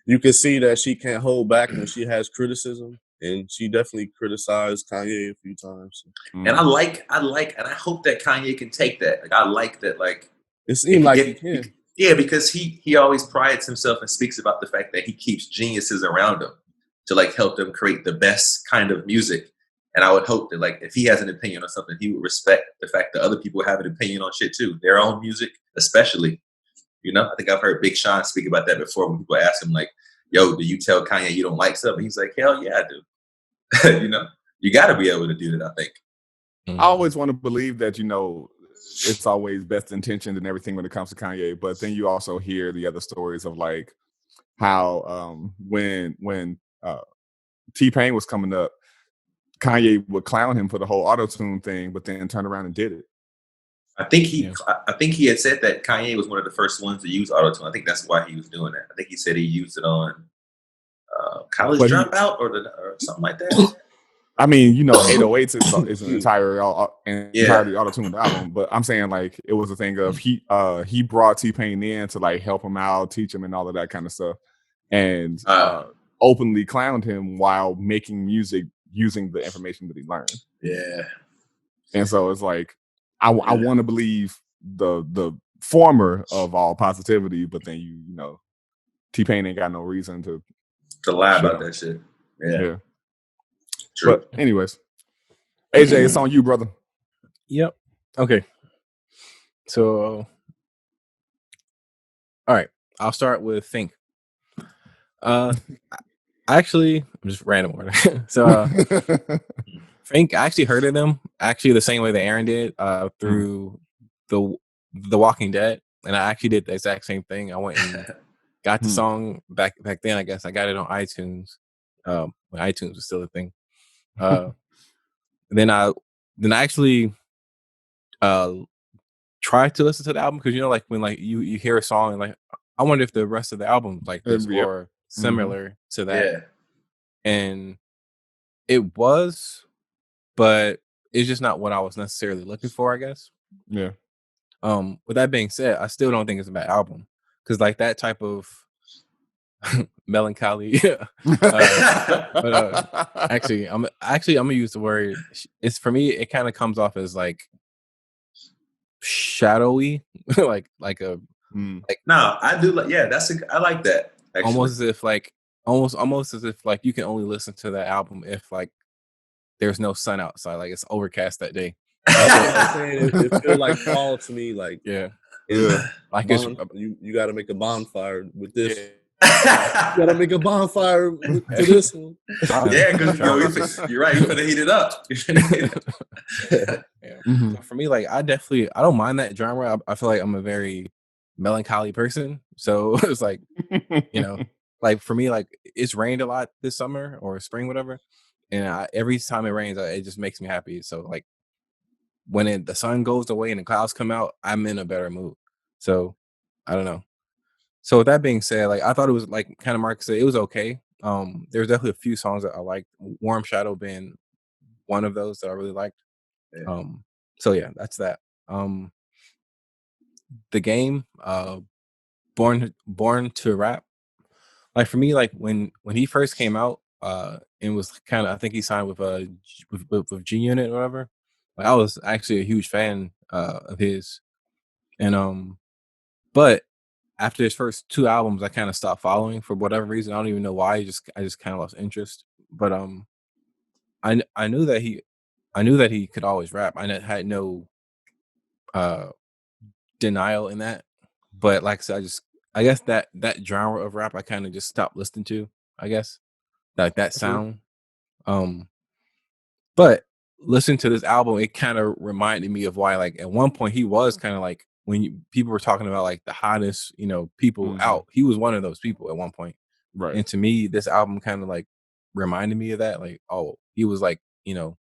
you can see that she can't hold back when she has criticism, and she definitely criticized Kanye a few times. And I like, and I hope that Kanye can take that. Like, I like that. Like, it seems like he can. Yeah, because he always prides himself and speaks about the fact that he keeps geniuses around him to like help them create the best kind of music. And I would hope that, like, if he has an opinion on something, he would respect the fact that other people have an opinion on shit too, their own music, especially. You know, I think I've heard Big Sean speak about that before when people ask him, like, "Yo, do you tell Kanye you don't like something?" He's like, "Hell yeah, I do." You know, you got to be able to do that. I think. I always want to believe that, you know, it's always best intentioned and everything when it comes to Kanye, but then you also hear the other stories of like how when T-Pain was coming up, Kanye would clown him for the whole auto-tune thing, but then turn around and did it. I think he had said that Kanye was one of the first ones to use autotune. I think that's why he was doing that. I think he said he used it on College Dropout or something like that. I mean, you know, 808s is an entirely auto-tuned album, but I'm saying like it was a thing of he brought T-Pain in to like help him out, teach him, and all of that kind of stuff, and openly clowned him while making music using the information that he learned. Yeah, and so it's like I want to believe the former of all positivity, but then you know, T-Pain ain't got no reason to lie about that shit. Yeah. True. But anyways, AJ, it's on you, brother. Yep. Okay. So, all right. I'll start with Think. Actually, I'm just random order. So, Think, I actually heard of them actually the same way that Aaron did through the Walking Dead, and I actually did the exact same thing. I went and got the song back then. I guess I got it on iTunes when iTunes was still a thing. Then I actually tried to listen to the album because, you know, like when like you hear a song and like I wonder if the rest of the album like this or similar to that. Yeah. And it was, but it's just not what I was necessarily looking for, I guess. Yeah. With that being said, I still don't think it's a bad album because like that type of melancholy. Actually, I'm gonna use the word. It's for me. It kind of comes off as like shadowy, like a. Like, no, I do like. Yeah, I like that. Actually. Almost as if like you can only listen to that album if like there's no sun outside, like it's overcast that day. It feels like fall to me. Like like you got to make a bonfire with this. Yeah. You gotta make a bonfire to this one. Yeah, because you're right. You're gonna heat it up. So for me, like I don't mind that genre. I feel like I'm a very melancholy person, so it's like, you know, like for me, like it's rained a lot this summer or spring, whatever, and every time it rains, it just makes me happy. So like when the sun goes away and the clouds come out, I'm in a better mood. So I don't know. So with that being said, like I thought it was like kind of Mark said, it was okay. There's definitely a few songs that I liked. Warm Shadow being one of those that I really liked. Yeah. So yeah, that's that. The game, Born to Rap. Like for me, like when he first came out, and was kind of I think he signed with with G Unit or whatever. Like I was actually a huge fan of his, and but after his first 2 albums, I kind of stopped following for whatever reason. I don't even know why. I just kind of lost interest. But I knew that he could always rap. I had no denial in that. But like I said, I guess that genre of rap I kind of just stopped listening to. I guess like that sound. But listening to this album, it kind of reminded me of why, like at one point he was kind of like when people were talking about like the hottest, you know, people out. He was one of those people at one point. Right. And to me, this album kind of like reminded me of that. Like, oh, he was like, you know,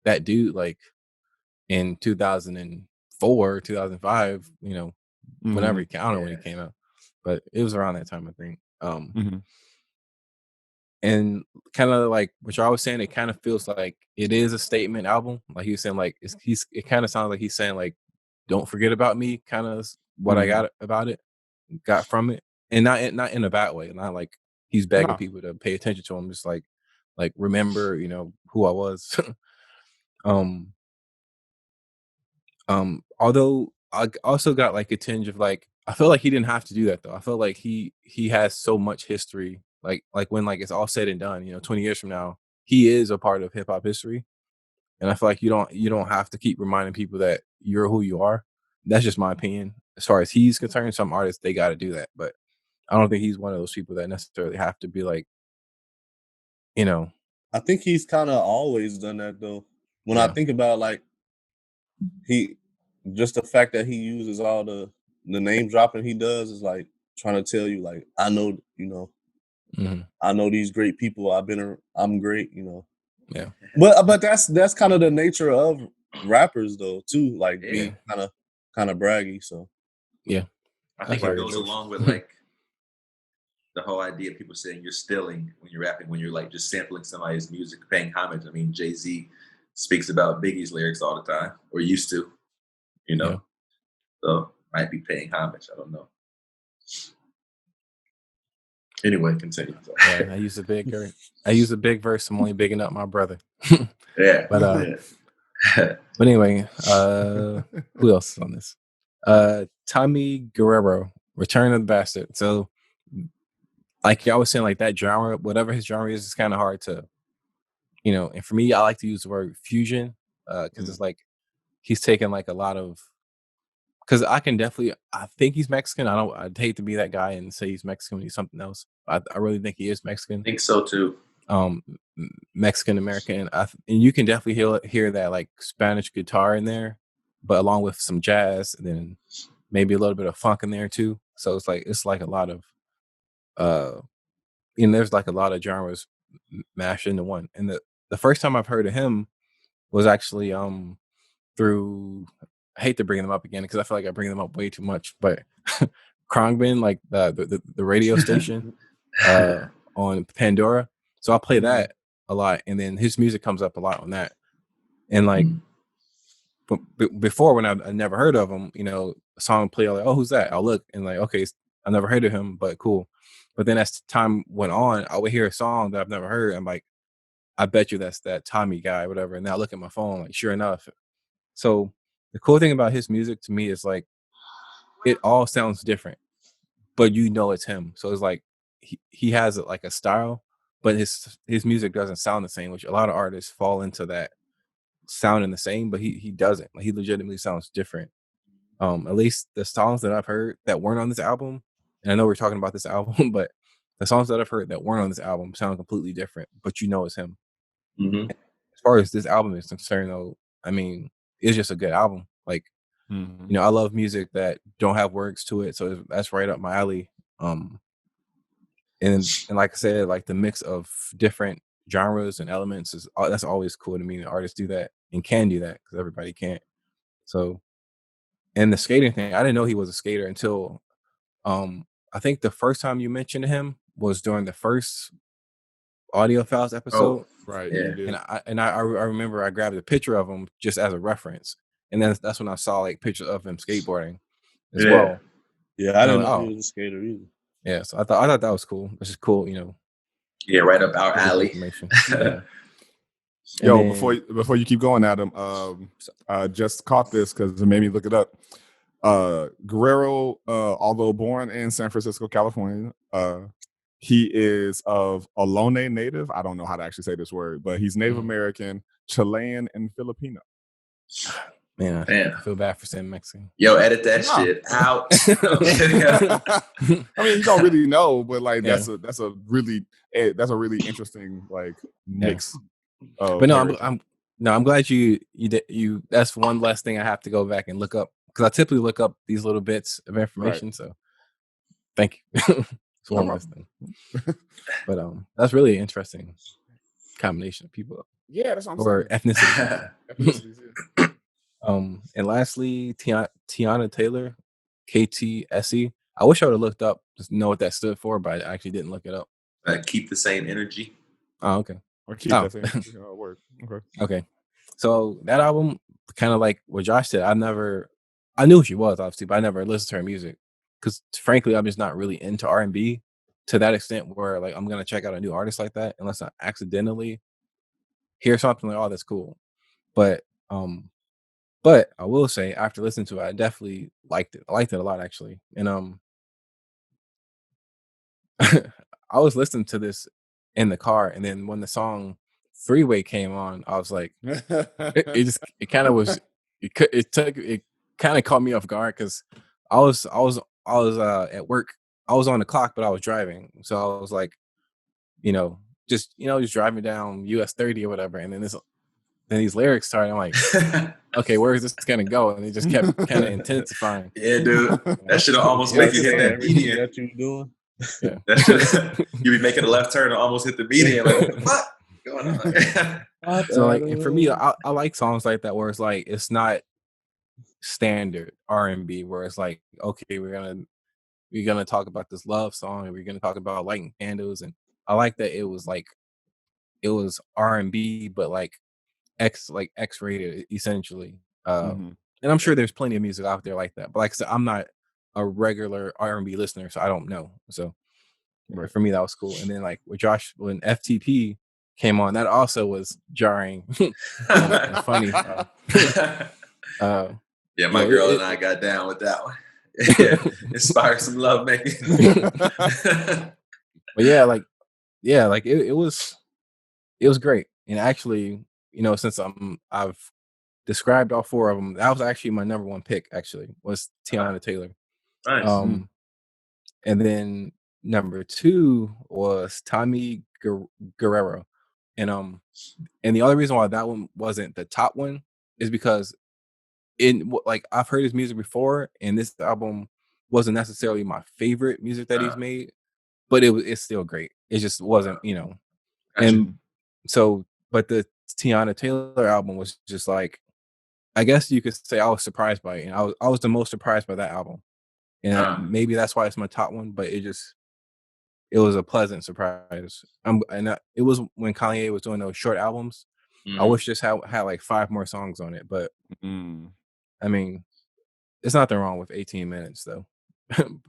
that dude like in 2004, 2005, you know, whenever I don't know when he came out, but it was around that time, I think. And kind of like what y'all was saying, it kind of feels like it is a statement album. Like he was saying, like it kind of sounds like he's saying like, "Don't forget about me." Kind of what I got from it, and not in a bad way. Not like he's begging people to pay attention to him. Just like remember, you know, who I was. Although I also got like a tinge of like I feel like he didn't have to do that though. I feel like he has so much history. Like when like it's all said and done, you know, 20 years from now, he is a part of hip hop history. and I feel like you don't have to keep reminding people that you're who you are. That's just my opinion. As far as he's concerned, some artists they got to do that, but I don't think he's one of those people that necessarily have to be like, I think he's kind of always done that though. When I think about like he, just the fact that he uses all the name dropping he does is like trying to tell you like I know I know these great people. I'm great, Yeah. But that's kind of the nature of rappers though too, like being kind of braggy. So yeah, I think it goes along with like the whole idea of people saying you're stealing when you're rapping, when you're like just sampling somebody's music, paying homage. I mean, Jay-Z speaks about Biggie's lyrics all the time, or used to, So might be paying homage. I don't know. Anyway, continue. Yeah, I use a big verse. I'm only bigging up my brother. Yeah. But anyway, who else is on this? Tommy Guerrero, Return of the Bastard. So like I was saying, like that genre, whatever his genre is, it's kind of hard to, and for me, I like to use the word fusion, because it's like he's taking like a lot of, because I think he's Mexican. I'd hate to be that guy and say he's Mexican when he's something else. I really think he is Mexican. I think so too. Mexican American, and you can definitely hear that like Spanish guitar in there, but along with some jazz, and then maybe a little bit of funk in there too. So it's like a lot of, there's like a lot of genres mashed into one. And the first time I've heard of him was actually through. I hate to bring them up again because I feel like I bring them up way too much, but Krongbin, like the radio station on Pandora. So I play that a lot, and then his music comes up a lot on that. And like before, when I never heard of him, a song play, like, oh, who's that? I'll look and like, okay, I never heard of him, but cool. But then as time went on, I would hear a song that I've never heard. I'm like, I bet you that's that Tommy guy, whatever. And now I look at my phone, like, sure enough. So the cool thing about his music to me is like, it all sounds different, but it's him. So it's like he has like a style, but his music doesn't sound the same, which a lot of artists fall into that sounding the same, but he doesn't. Like, he legitimately sounds different. At least the songs that I've heard that weren't on this album, and I know we're talking about this album, but the songs that I've heard that weren't on this album sound completely different, but it's him. As far as this album is concerned, though, I mean, it's just a good album. Like, I love music that don't have words to it, so that's right up my alley. And like I said, like the mix of different genres and elements that's always cool to me. The artists do that and can do that because everybody can't. So, and the skating thing, I didn't know he was a skater until I think the first time you mentioned him was during the first Audio Files episode. Right. Yeah. And I remember I grabbed a picture of him just as a reference, and then that's when I saw like pictures of him skateboarding as well. Yeah, I didn't know he was a skater either. Yeah, so I thought that was cool. This is cool, Yeah, right up our alley. Information. Yeah. Yo, before you keep going, Adam, just caught this because it made me look it up. Guerrero, although born in San Francisco, California, he is of Ohlone native. I don't know how to actually say this word, but he's Native American, Chilean, and Filipino. Man, I feel bad for saying Mexican. Yo, edit that shit out. I mean, you don't really know, but like that's a really interesting like mix. But no, I'm glad you that's one less thing I have to go back and look up, because I typically look up these little bits of information. Right. So thank you. It's one less thing. But that's really an interesting combination of people. Yeah, that's what I'm or saying. Ethnicities. And lastly, Tiana Taylor, KTSE. I wish I would have looked up to know what that stood for, but I actually didn't look it up. Keep the same energy. Oh, okay. Or keep that same energy. Word. Okay. So that album, kind of like what Josh said, I knew who she was, obviously, but I never listened to her music because, frankly, I'm just not really into R&B to that extent where like I'm gonna check out a new artist like that unless I accidentally hear something like, oh, that's cool. But I will say, after listening to it, I definitely liked it. I liked it a lot, actually. And I was listening to this in the car, and then when the song Three-Way came on, I was like, it kind of was, it kind of caught me off guard because I was at work. I was on the clock, but I was driving, so I was like, just driving down US 30 or whatever, and then these lyrics started. I'm like, okay, where is this gonna go? And it just kept kind of intensifying. Yeah, dude, that should almost make you hit that median. That you doing? Yeah, That should you be making a left turn and almost hit the median. Like, what the fuck going on? So like, and for me, I like songs like that where it's like it's not standard R&B, where it's like, okay, we're gonna talk about this love song, and we're gonna talk about lighting candles, and I like that it was R&B, but like X rated essentially. And I'm sure there's plenty of music out there like that, but like I said, I'm not a regular R&B listener, so I don't know. So for me, that was cool. And then like when FTP came on, that also was jarring and funny. Yeah, my girl and I got down with that one. Inspire some love making. But it was great. And actually, since I've described all four of them, that was actually my number one pick. Actually, was Tiana Taylor. Nice. And then number two was Tommy Guerrero, and the other reason why that one wasn't the top one is because I've heard his music before, and this album wasn't necessarily my favorite music that he's made, but it's still great. It just wasn't, and so, but the Tiana Taylor album was just like, I guess you could say I was surprised by it, and I was the most surprised by that album, and maybe that's why it's my top one. But it was a pleasant surprise. It was when Kanye was doing those short albums. I wish just had like 5 more songs on it, but I mean, there's nothing wrong with 18 minutes though.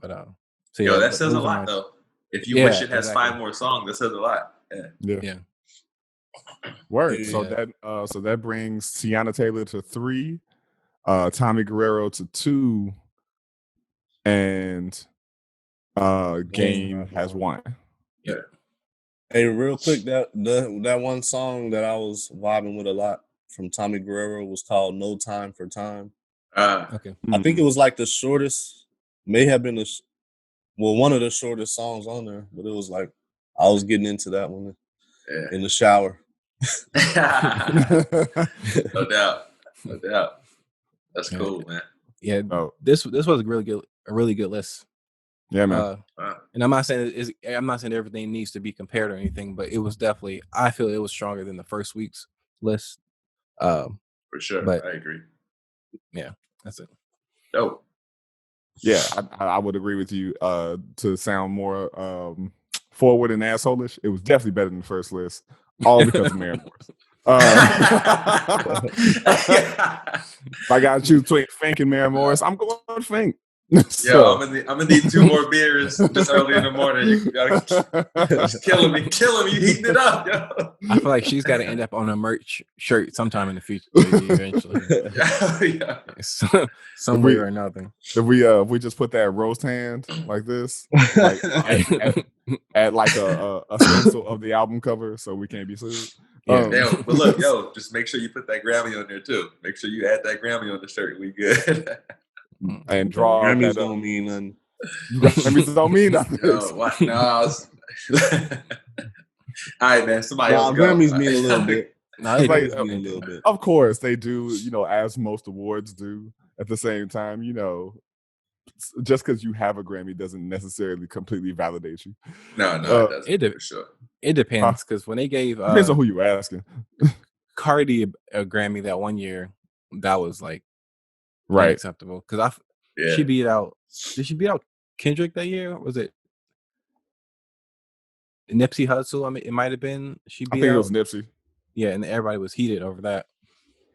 But so yo, that says a lot though. If you wish it has 5 more songs, that says a lot. Yeah. Word. Yeah. So that brings Tiana Taylor to 3, Tommy Guerrero to 2, and Game has 1. Yeah. Hey, real quick, that one song that I was vibing with a lot from Tommy Guerrero was called "No Time for Time." Okay. I think it was like the shortest, may have been one of the shortest songs on there, but it was like I was getting into that one in the shower. No doubt. That's cool, man. Yeah, this was a really good list. Yeah, man. And I'm not saying everything needs to be compared or anything, but it was definitely, I feel it was stronger than the first week's list. For sure, but I agree. Yeah, that's it. Dope. Yeah, I would agree with you. To sound more forward and assholeish, it was definitely better than the first list, all because of Mary Morris. If I gotta choose between Fink and Mary Morris, I'm going with Fink. Yo, I'm gonna need 2 more beers this early in the morning. You just killing me. You heating it up, yo. I feel like she's got to end up on a merch shirt sometime in the future, maybe eventually. Yeah. Some way or another. If we just put that roast hand like this, like at like a stencil of the album cover, so we can't be sued. Damn, but look, yo, just make sure you put that Grammy on there too. Make sure you add that Grammy on the shirt. We good. And draw Grammys don't mean nothing. Grammys don't mean nothing. Yo, what? No. All right, man. Somebody else. Grammys mean a little bit. No, they like, mean a little bit. Of course, they do. As most awards do. At the same time, just because you have a Grammy doesn't necessarily completely validate you. No, it doesn't. For sure. It depends, because when they gave depends on who you asking. Cardi a Grammy that one year, that was like right acceptable, because she beat out. Did she beat out Kendrick that year? Was it Nipsey Hussle? I mean, it might have been. I think it was Nipsey. Yeah, and everybody was heated over that.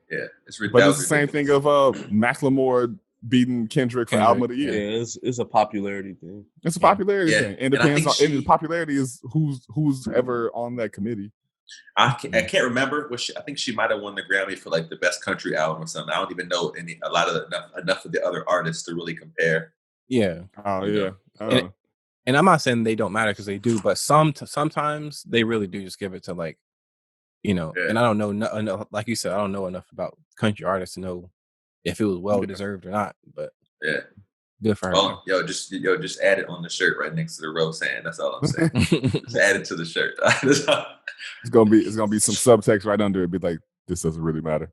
Yeah, it's ridiculous. But it's the same thing of Macklemore beating Kendrick for album of the year. Yeah, it's a popularity thing. It's a popularity thing. It depends on the popularity is who's ever on that committee. I can't remember. I think she might have won the Grammy for like the best country album or something. I don't even know enough of the other artists to really compare. Yeah. Oh yeah. And I'm not saying they don't matter, because they do, but sometimes they really do just give it to like you know, and I don't know enough, like you said, I don't know enough about country artists to know if it was well deserved or not. But good for her. Oh, just add it on the shirt right next to the roast hand. That's all I'm saying. Just add it to the shirt. It's gonna be some subtext right under it. Be like, this doesn't really matter.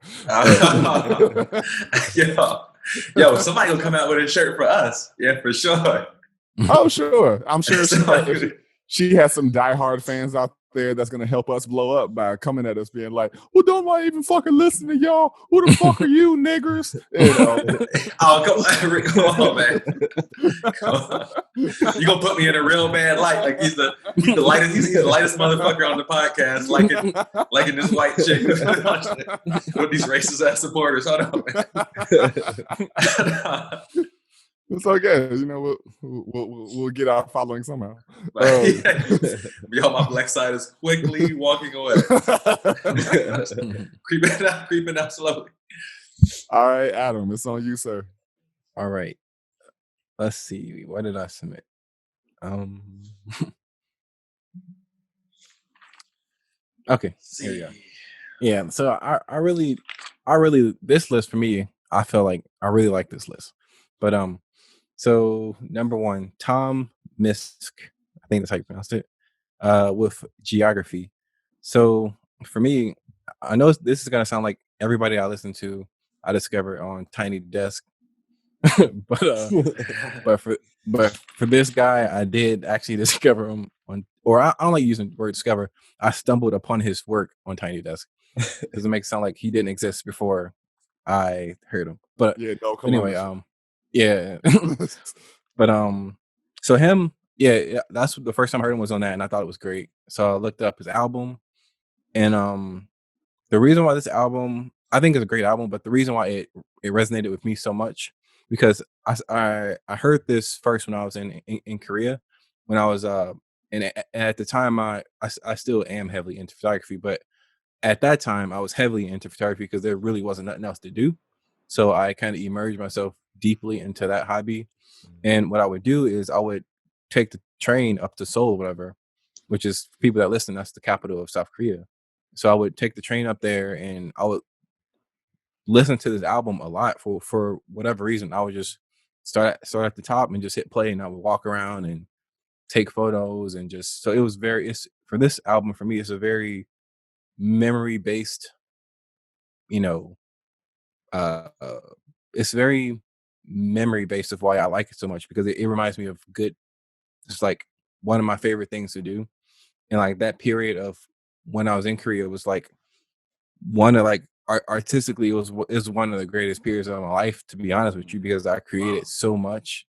Yo, somebody will come out with a shirt for us. Yeah, for sure. Oh, sure. I'm sure she has some diehard fans out there that's gonna help us blow up by coming at us being like, well, don't I even fucking listen to y'all? Who the fuck are you niggers? You know? Oh, come on, man. You gonna put me in a real bad light? Like he's the lightest motherfucker on the podcast, liking this white chick with these racist ass supporters. Hold on, man. It's okay, you know. We'll get our following somehow. Yo, my black side is quickly walking away, creeping out slowly. All right, Adam, it's on you, sir. All right, let's see. What did I submit? Okay, here we go. Yeah, so I really, this list for me, I feel like I really like this list, but so number 1, Tom Misk, I think that's how you pronounce it, with Geography. So for me, I know this is gonna sound like everybody I listen to, I discovered on Tiny Desk, but for this guy, I did actually discover him on, or I don't like using the word discover. I stumbled upon his work on Tiny Desk because it makes it sound like he didn't exist before I heard him. But anyway, yeah. But so him, that's the first time I heard him was on that, and I thought it was great. So I looked up his album, and the reason why this album, I think, is a great album, but the reason why it resonated with me so much, because I heard this first when I was in Korea, when I was and at the time I still am heavily into photography, but at that time I was heavily into photography because there really wasn't nothing else to do. So I kind of immersed myself deeply into that hobby. And what I would do is I would take the train up to Seoul, whatever, which is, for people that listen, that's the capital of South Korea. So I would take the train up there and I would listen to this album a lot for whatever reason. I would just start at the top and just hit play, and I would walk around and take photos, and just, so it was for this album, for me, it's a very memory based, it's very memory based of why I like it so much, because it reminds me of it's like one of my favorite things to do. And like that period of when I was in Korea was like one of, like, artistically, is one of the greatest periods of my life, to be honest with you, because I created so much.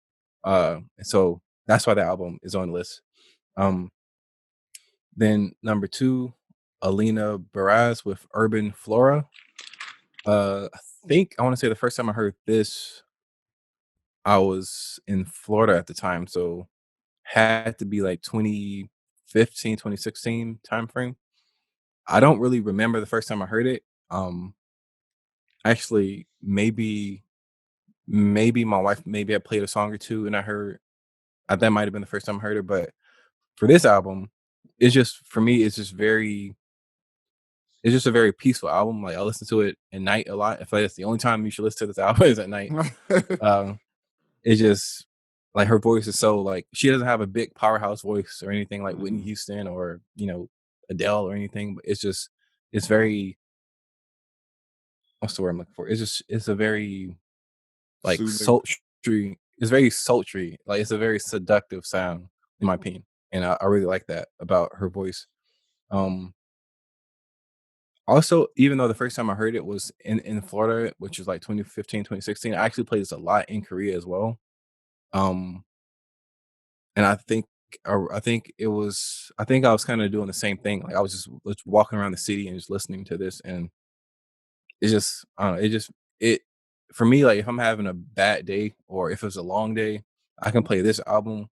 And so that's why the album is on the list. Then number 2, Alina Baraz with Urban Flora. I think I want to say the first time I heard this, I was in Florida at the time, so had to be like 2015, 2016 time frame. I don't really remember the first time I heard it. Actually, maybe my wife, maybe I played a song or two and I heard, that might have been the first time I heard it. But for this album, it's just, for me, it's just a very peaceful album. Like, I listen to it at night a lot. I feel like that's the only time you should listen to this album is at night. It's just like, her voice is so, like, she doesn't have a big powerhouse voice or anything like Whitney Houston or, Adele or anything, but it's very, what's the word I'm looking for? It's a very, like, sultry. It's very sultry. Like, it's a very seductive sound, in my opinion. And I really like that about her voice. Also, even though the first time I heard it was in Florida, which is like 2015, 2016, I actually played this a lot in Korea as well. And I think I was kind of doing the same thing. Like, I was just walking around the city and just listening to this, and it's just, I don't know, it for me, like, if I'm having a bad day or if it's a long day, I can play this album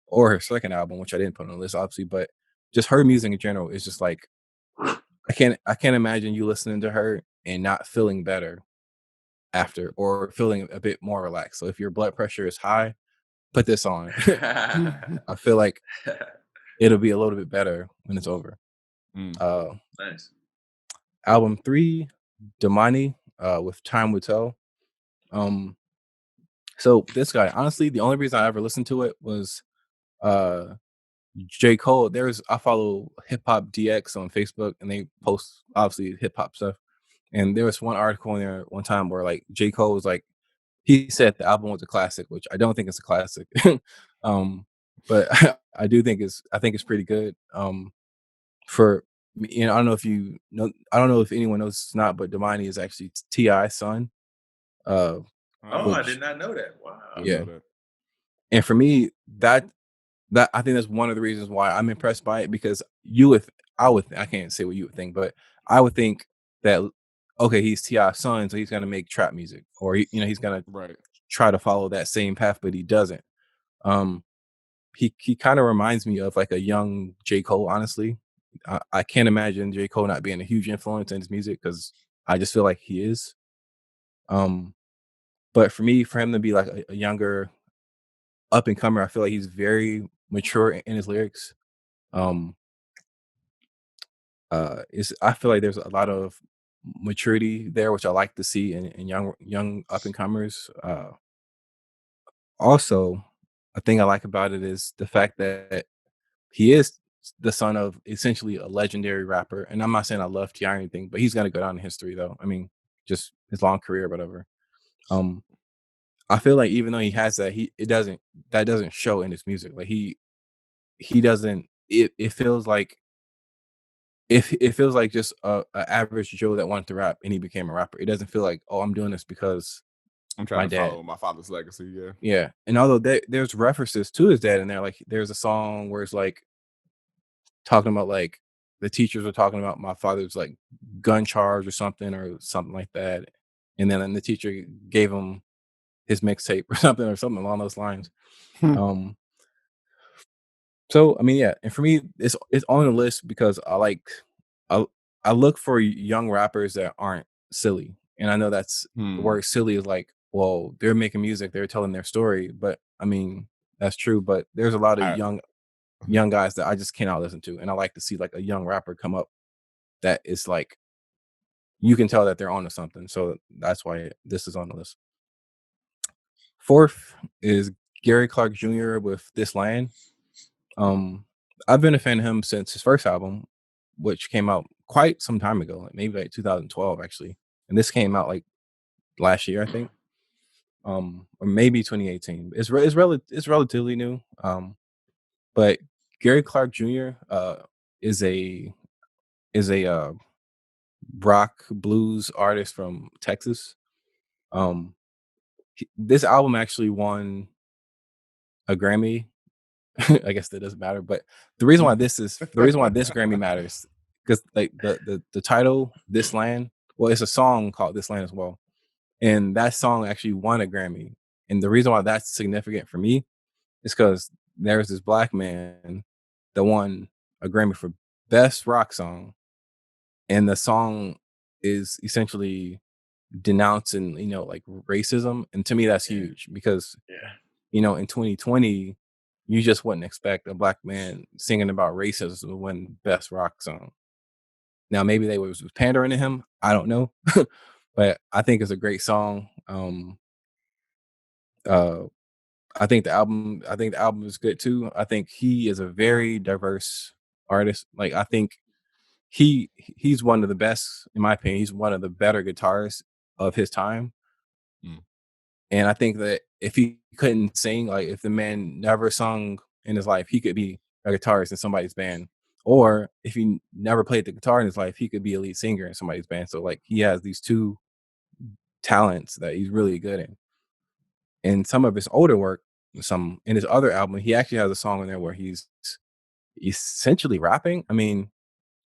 or her second album, which I didn't put on the list, obviously, but just her music in general is just like, I can't imagine you listening to her and not feeling better after, or feeling a bit more relaxed. So if your blood pressure is high, put this on. I feel like it'll be a little bit better when it's over. Nice. album 3, Damani, with Time Will Tell. So this guy, honestly, the only reason I ever listened to it was J. Cole. I follow Hip Hop DX on Facebook, and they post obviously hip hop stuff. And there was one article in there one time where like J. Cole was like, he said the album was a classic, which I don't think it's a classic. But I think it's pretty good. For I don't know if you know, I don't know if anyone knows it's not, but Damani is actually T.I.'s son. I did not know that. Wow. Yeah. And for me, that I think that's one of the reasons why I'm impressed by it, because I can't say what you would think, but I would think that, okay, he's T.I.'s son, so he's gonna make trap music, or he's gonna try to follow that same path, but he doesn't. He kind of reminds me of like a young J. Cole, honestly. I can't imagine J. Cole not being a huge influence in his music, because I just feel like he is. But for him to be like a younger up and comer, I feel like he's very mature in his lyrics. I feel like there's a lot of maturity there, which I like to see in young up and comers. Also, a thing I like about it is the fact that he is the son of essentially a legendary rapper. And I'm not saying I love T.I. or anything, but he's gonna go down in history though. I mean, just his long career or whatever. I feel like even though he has that, that doesn't show in his music. Like he doesn't. It feels like it feels like just a average Joe that wanted to rap and he became a rapper. It doesn't feel like, oh, I'm doing this because I'm trying to follow my father's legacy. Yeah. Yeah. And although there's references to his dad in there, like there's a song where it's like talking about like the teachers were talking about my father's like gun charge or something like that. And then the teacher gave him his mixtape or something along those lines. So I mean, yeah, and for me, it's on the list because I look for young rappers that aren't silly, and I know that's the word silly is like, well, they're making music, they're telling their story, but I mean that's true. But there's a lot of young guys that I just cannot listen to, and I like to see like a young rapper come up that is like you can tell that they're onto something. So that's why this is on the list. 4th is Gary Clark Jr. with This Land. I've been a fan of him since his first album, which came out quite some time ago, like maybe like 2012 actually. And this came out like last year, I think. Or maybe 2018. It's relatively new. But Gary Clark Jr. Is a rock blues artist from Texas. This album actually won a Grammy. I guess that doesn't matter, but the reason why this Grammy matters, because like the title, This Land, well, it's a song called This Land as well, and that song actually won a Grammy. And the reason why that's significant for me is because there's this black man that won a Grammy for best rock song, and the song is essentially denouncing like racism, and to me that's huge, because in 2020 you just wouldn't expect a black man singing about racism to win best rock song. Now maybe they was pandering to him, I don't know. But I think it's a great song. I think the album is good too. I think he is a very diverse artist. Like I think he's one of the best, in my opinion. He's one of the better guitarists of his time. And I think that if he couldn't sing, like if the man never sung in his life, he could be a guitarist in somebody's band. Or if he never played the guitar in his life, he could be a lead singer in somebody's band. So like he has these two talents that he's really good in. And some of his older work, some in his other album, he actually has a song in there where he's essentially rapping. I mean,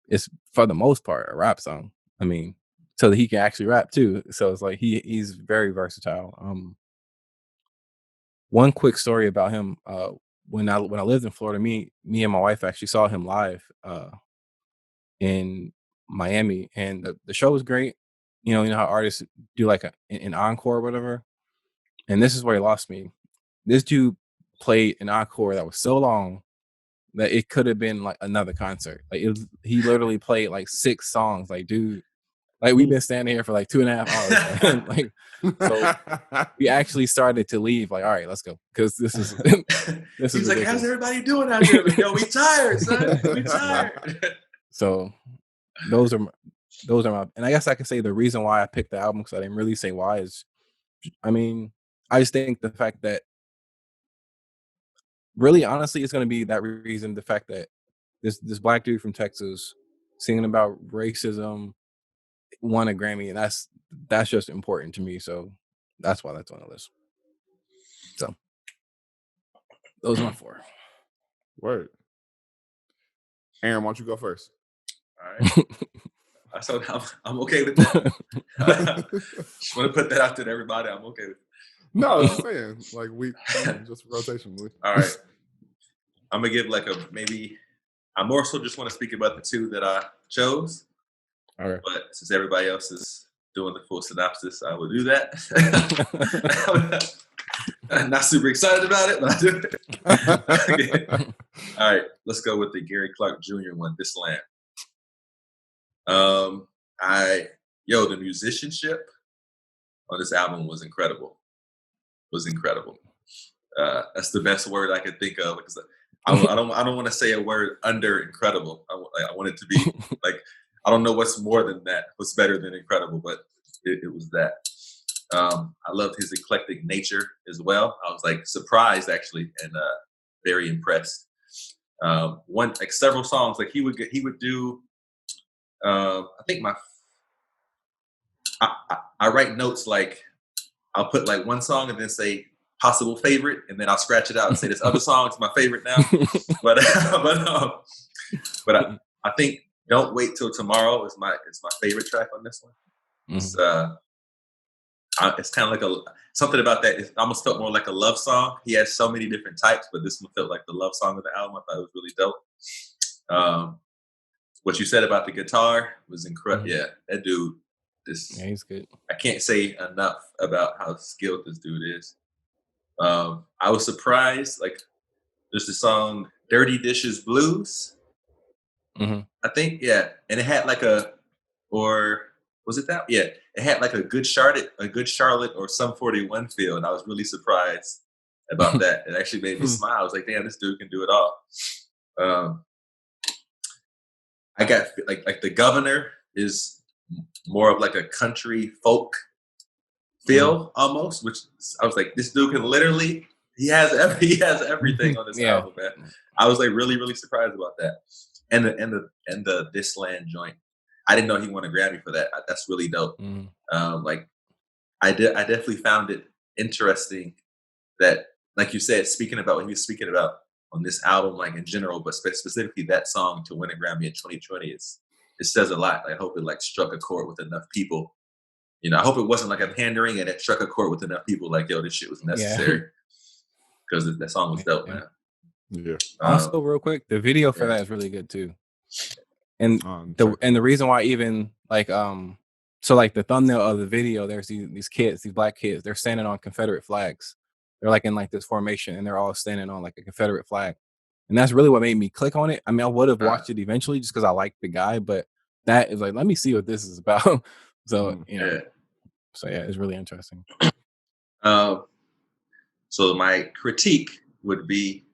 it's for the most part a rap song. I mean, so that he can actually rap too. So it's like he's very versatile. One quick story about him. When I lived in Florida, me and my wife actually saw him live in Miami, and the show was great. You know how artists do like an encore or whatever. And this is where he lost me. This dude played an encore that was so long that it could have been like another concert. Like he literally played like 6 songs. Like, dude, Like we've been standing here for like 2.5 hours. Man. Like, so we actually started to leave. Like, all right, let's go, because this is this He's is like, ridiculous. how's everybody doing out here? Like, yo, we tired, son. We tired. So those are my, and I guess I could say the reason why I picked the album, because I didn't really say why, is, I mean, I just think the fact that, really honestly, it's going to be that reason, the fact that this black dude from Texas singing about racism won a Grammy, and that's just important to me. So that's why that's on the list. So those are my 4. Word. Aaron, why don't you go first? All right. So I'm okay with that. Just want to put that out to everybody. I'm okay with it. No, I'm saying, like, we just rotation. All right. I'm gonna give like I more so just want to speak about the 2 that I chose. All right. But since everybody else is doing the full synopsis, I will do that. I'm not super excited about it, but I do it. Okay. All right, let's go with the Gary Clark Jr. one, This Land. The musicianship on this album was incredible. That's the best word I could think of, because I don't want to say a word under incredible. I want it to be like, I don't know what's more than that, what's better than incredible, but it was that. I loved his eclectic nature as well. I was like surprised actually, and very impressed. Several songs, like he would do. I think I write notes, like I'll put like one song and then say possible favorite, and then I'll scratch it out and say this other song's my favorite now. but I think Don't Wait Till Tomorrow is my favorite track on this one. Mm-hmm. It's kind of like something about that. It almost felt more like a love song. He has so many different types, but this one felt like the love song of the album. I thought it was really dope. What you said about the guitar was incredible. Mm-hmm. Yeah, that dude. He's good. I can't say enough about how skilled this dude is. I was surprised. Like, there's the song "Dirty Dishes Blues." Mm-hmm. I think, yeah, and it had like was it that? Yeah, it had like a good Charlotte or Sum 41 feel, and I was really surprised about that. It actually made me smile. I was like, damn, this dude can do it all. I got like The Governor is more of like a country folk feel almost, which I was like, this dude can literally, he has everything on this album, man. I was like really, really surprised about that. And the This Land joint, I didn't know he won a Grammy for that. That's really dope. Like I definitely found it interesting that, like you said, speaking about what he was speaking about on this album, like in general, but specifically that song to win a Grammy in 2020, it says a lot. I hope it like struck a chord with enough people. You know, I hope it wasn't like a pandering and it struck a chord with enough people like, yo, this shit was necessary. Because that song was dope, man. Yeah. Also, real quick, the video for that is really good too. And the reason why, even like so like the thumbnail of the video, there's these black kids, they're standing on Confederate flags. They're like in like this formation, and they're all standing on like a Confederate flag. And that's really what made me click on it. I mean, I would have watched it eventually just because I like the guy, but that is like, let me see what this is about. So so yeah, it's really interesting. So my critique would be,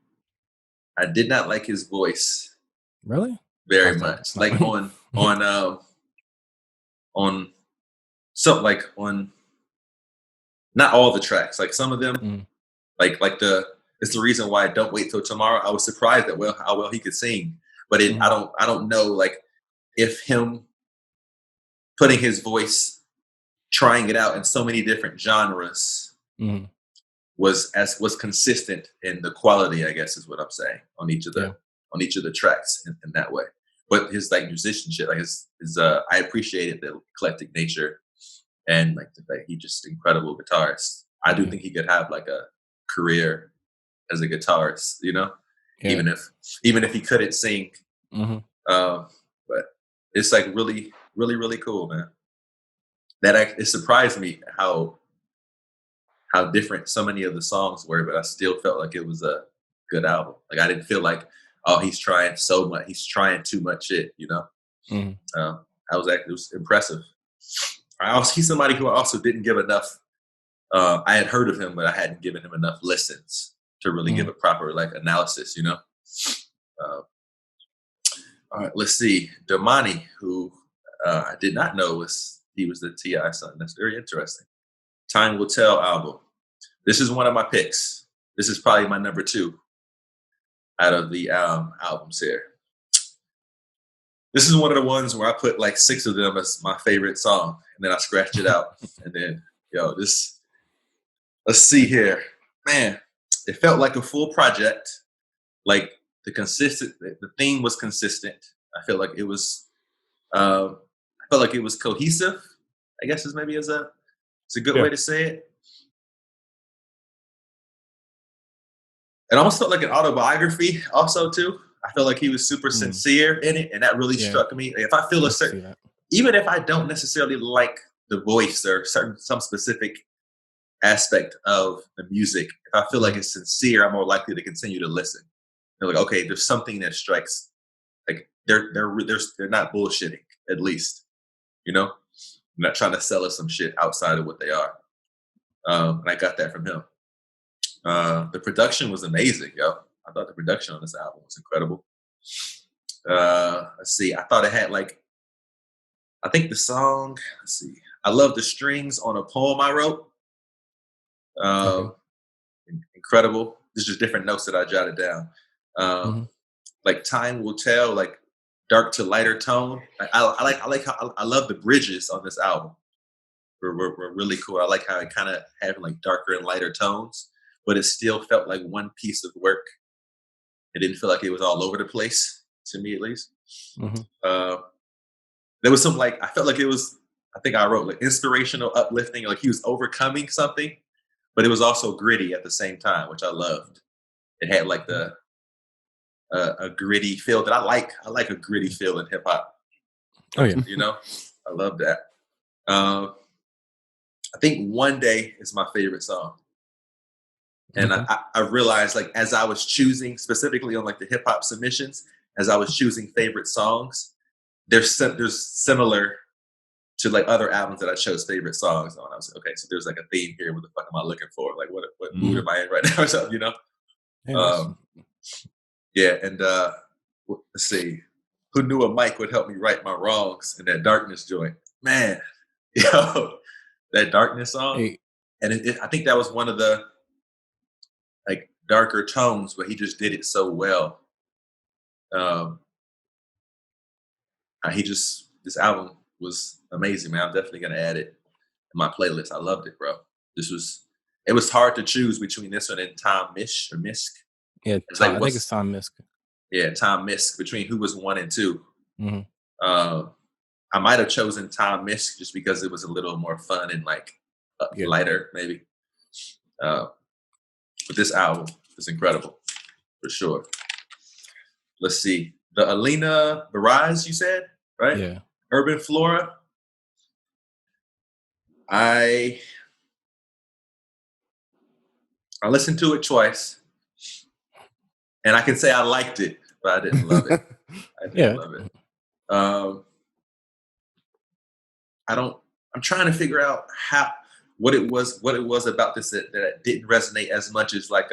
I did not like his voice. Really? Very much. Like on not all the tracks. Like some of them, like it's the reason why Don't Wait Till Tomorrow. I was surprised at how well he could sing, but I don't know like if him putting his voice, trying it out in so many different genres was consistent in the quality, I guess is what I'm saying, on each of the tracks in that way. But his like musicianship, like his I appreciated the eclectic nature and like the fact he's just incredible guitarist. I do think he could have like a career as a guitarist, you know, even if he couldn't sing. But it's like really, really, really cool, man. It surprised me how different so many of the songs were, but I still felt like it was a good album. Like I didn't feel like, oh, he's trying so much, he's trying too much shit, you know. It was impressive. He's somebody who I also didn't give enough. I had heard of him, but I hadn't given him enough listens to really give a proper like analysis, you know. All right, let's see. Damani, who I did not know he was the T.I. son. That's very interesting. Time Will Tell album. This is one of my picks. This is probably my number 2 out of the albums here. This is one of the ones where I put like 6 of them as my favorite song, and then I scratched it out. And then, let's see here. Man, it felt like a full project. Like the theme was consistent. I felt like it was cohesive, I guess it's a good way to say it. It almost felt like an autobiography also too. I felt like he was super sincere in it, and that really struck me. If I feel even if I don't necessarily like the voice or some specific aspect of the music, if I feel like it's sincere, I'm more likely to continue to listen. They're like, okay, there's something that strikes. Like they're not bullshitting, at least, you know. I'm not trying to sell us some shit outside of what they are. And I got that from him. The production was amazing, yo. I thought the production on this album was incredible. Let's see. I thought it had I think the song. Let's see. I love the strings on a poem I wrote. Incredible. There's just different notes that I jotted down. Like Time Will Tell, like dark to lighter tone. I love the bridges on this album. Were really cool. I like how it kind of had like darker and lighter tones, but it still felt like one piece of work. It didn't feel like it was all over the place, to me at least. There was some I felt like it was, I think I wrote like inspirational, uplifting, like he was overcoming something, but it was also gritty at the same time, which I loved. It had like a gritty feel that I like. I like a gritty feel in hip hop. Oh yeah, you know, I love that. I think One Day is my favorite song, and I realized like as I was choosing specifically on like the hip hop submissions, as I was choosing favorite songs, there's similar to like other albums that I chose favorite songs on. I was like, okay, so there's like a theme here. What the fuck am I looking for? Like what mood am I in right now or something, you know? Yeah, and let's see. Who knew a mic would help me right my wrongs in that Darkness joint? Man, yo, that Darkness song. Hey. And I think that was one of the like darker tones, but he just did it so well. This album was amazing, man. I'm definitely gonna add it in my playlist. I loved it, bro. It was hard to choose between this one and Tom Misch or Misk. Yeah, I think it's Tom Misk. Yeah, Tom Misk, between who was 1 and 2. I might have chosen Tom Misk just because it was a little more fun and like lighter, maybe. But this album is incredible, for sure. Let's see. The Alina Baraz, you said, right? Yeah. Urban Flora. I listened to it twice, and I can say I liked it, but I didn't love it. Love it. I'm trying to figure out what it was about this that didn't resonate as much as like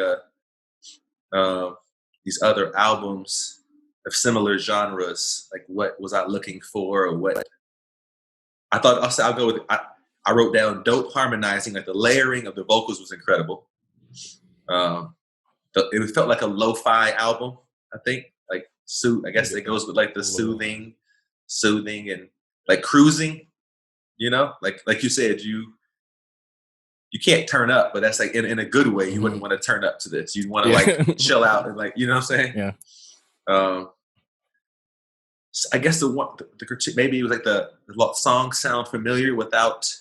these other albums of similar genres. Like what was I looking for, or what? I thought I'll go with. I wrote down dope harmonizing, like the layering of the vocals was incredible. It felt like a lo-fi album. I think like I guess it goes with like the soothing and like cruising. You know, like you said, you can't turn up, but that's like in a good way. You wouldn't want to turn up to this. You'd want to like chill out and like, you know what I'm saying? Yeah. So I guess the critique, maybe it was like the songs sound familiar without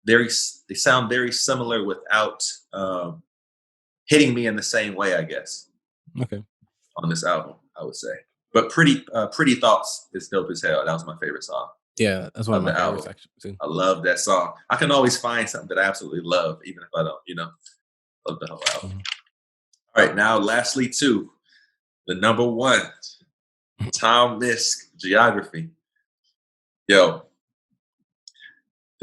they sound very similar without hitting me in the same way, I guess. Okay. On this album, I would say. But Pretty Thoughts is dope as hell. That was my favorite song. Yeah, that's one of my favorites actually too. I love that song. I can always find something that I absolutely love, even if I don't, you know. Love the whole album. All right, now lastly to the number 1, Tom Misk, Geography. Yo,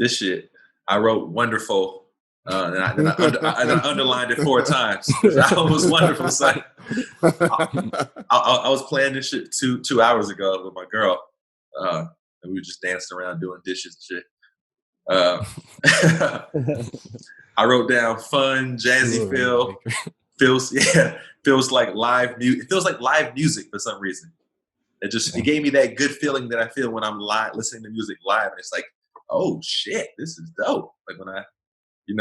this shit. I wrote wonderful, and I underlined it 4 times. This album was wonderful. Son. I was playing this shit 2 hours ago with my girl, and we were just dancing around doing dishes and shit. I wrote down fun, jazzy feel. Feels like live music. It feels like live music for some reason. It gave me that good feeling that I feel when I'm live listening to music live, and it's like, oh shit, this is dope. Like when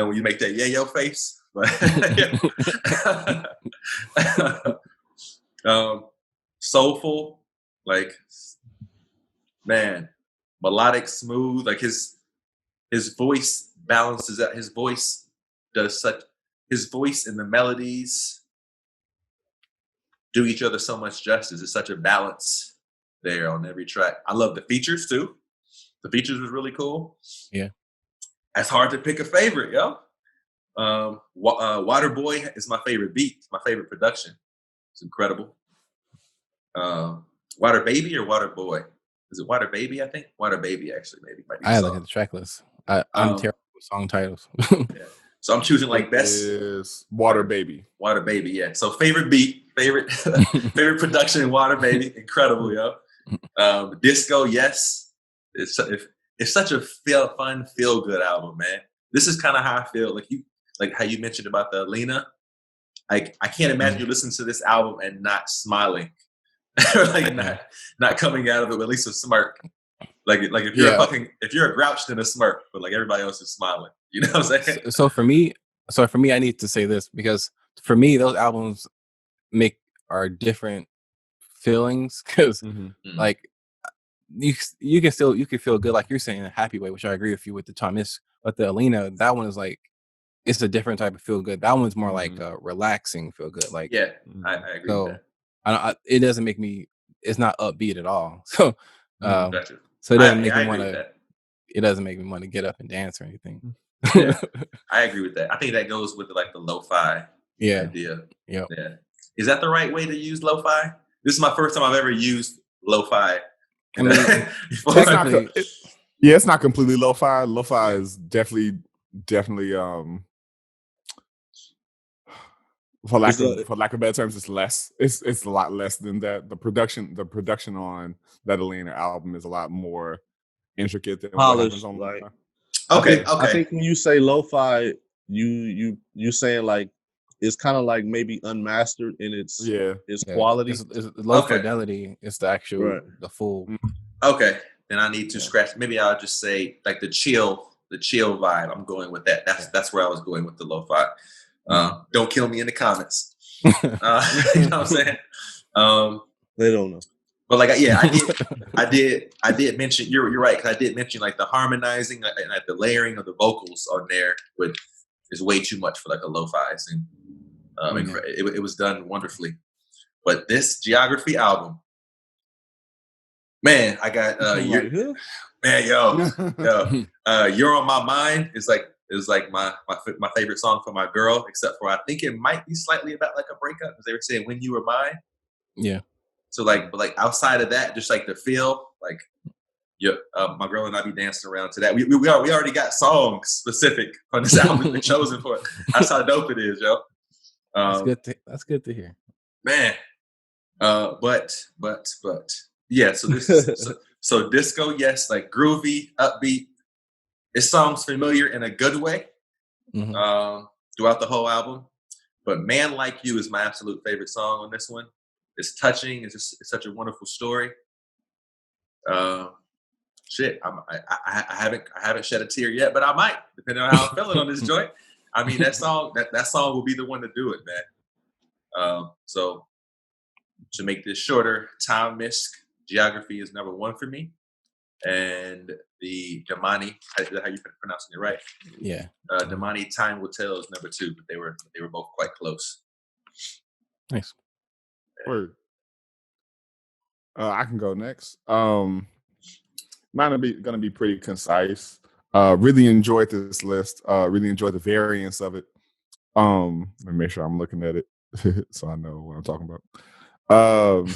when you make that yayo face. Soulful, like, man, melodic, smooth. Like his voice balances out. His voice and the melodies do each other so much justice. It's such a balance there on every track. I love the features too. The features was really cool. Yeah. It's hard to pick a favorite, yo. Water Boy is my favorite beat. It's my favorite production. It's incredible. Water Baby or Water Boy? Is it Water Baby, I think? Water Baby, actually, maybe. I look at the track list. I'm terrible with song titles. Yeah. So I'm choosing like best. Is Water Baby. Water Baby, yeah. So favorite beat, favorite production, Water Baby, incredible, yo. Disco, yes. It's such a fun, feel good album, man. This is kind of how I feel. Like how you mentioned about the Alina. Like I can't imagine you listen to this album and not smiling, or like not coming out of it with at least a smirk. Like if you're a grouch, then a smirk, but like everybody else is smiling. You know what I'm saying? So for me, I need to say this because for me, those albums are different feelings because like you can feel good, like you're saying, in a happy way, which I agree with you with the Thomas, but the Alina, that one is like, it's a different type of feel good. That one's more like relaxing feel good. Like, yeah, I agree with that. It doesn't make me, it's not upbeat at all. So, Gotcha. so it doesn't make me want to, it doesn't make me want to get up and dance or anything. Yeah, I agree with that. I think that goes with the lo-fi idea. Yeah. Is that the right way to use lo-fi? This is my first time I've ever used lo-fi. I mean, it's not completely lo-fi. Lo-fi is definitely for lack of better terms, it's less. It's a lot less than that. The production on that Alina album is a lot more intricate than what happens on lo-fi. Okay. I think when you say lo-fi, you saying like it's kind of like maybe unmastered in its quality. It's low fidelity. It's the actual the full. Okay, then I need to scratch. Maybe I'll just say like the chill vibe. I'm going with that. That's where I was going with the lo-fi. Don't kill me in the comments. You know what I'm saying? They don't know. But like, I did mention, you're right, because I did mention like the harmonizing and like the layering of the vocals on there is way too much for like a lo-fi thing. It was done wonderfully. But this Geography album, man, I got You're on My Mind is like my favorite song for my girl, except for I think it might be slightly about like a breakup, because they were saying When You Were Mine. Yeah. So but outside of that, just like the feel, like my girl and I be dancing around to that. We already got songs specific on this album we've chosen for it. That's how dope it is, yo. That's good to hear, man. But yeah. So this is so disco, yes, like groovy, upbeat. It sounds familiar in a good way throughout the whole album. But Man Like You is my absolute favorite song on this one. It's touching. It's such a wonderful story. Shit, I haven't shed a tear yet, but I might, depending on how I'm feeling on this joint. I mean, that song will be the one to do it, man. So to make this shorter, Tom Misk, Geography is number 1 for me, and the Damani, how you pronouncing it right? Yeah. Damani, Time Will Tell is number 2, but they were both quite close. Nice. Word. I can go next. Mine gonna be pretty concise. Really enjoyed this list. Really enjoyed the variance of it. Let me make sure I'm looking at it so I know what I'm talking about.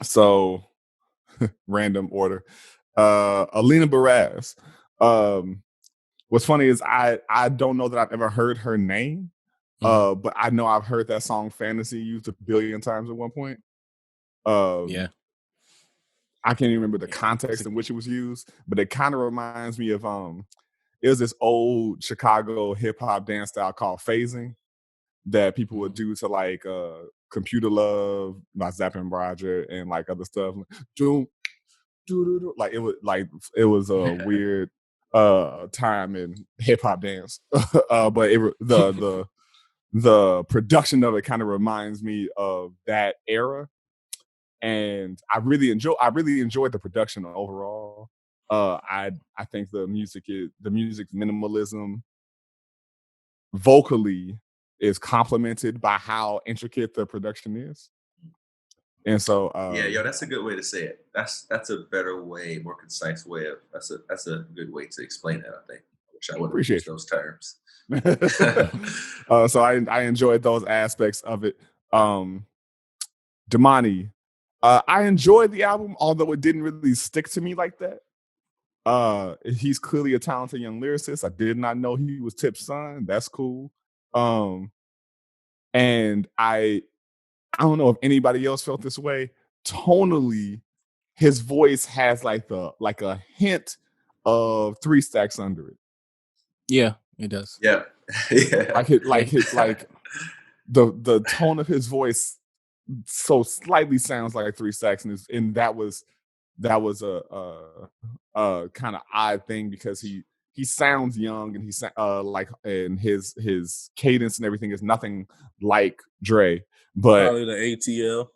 So random order. Alina Baraz. What's funny is I don't know that I've ever heard her name, but I know I've heard that song "Fantasy" used 1 billion times at one point. Yeah. I can't even remember the context in which it was used, but it kind of reminds me of it was this old Chicago hip hop dance style called phasing that people would do to like Computer Love by Zapp and Roger and like other stuff. Like it was a weird time in hip hop dance. But the production of it kind of reminds me of that era. And I really enjoyed the production overall. I think the music's minimalism vocally is complemented by how intricate the production is. And so that's a good way to say it. That's a better way, more concise way of that's a good way to explain it, I think. I wish I would have used those terms. So I enjoyed those aspects of it. Damani, I enjoyed the album, although it didn't really stick to me like that. He's clearly a talented young lyricist. I did not know he was Tip's son. That's cool. And I don't know if anybody else felt this way. Tonally, his voice has like a hint of 3 Stacks Under It. Yeah, it does. Yeah. Like the tone of his voice so slightly sounds like 3 Stacks, and that was a kind of odd thing because he sounds young and and his cadence and everything is nothing like Dre, but probably the ATL.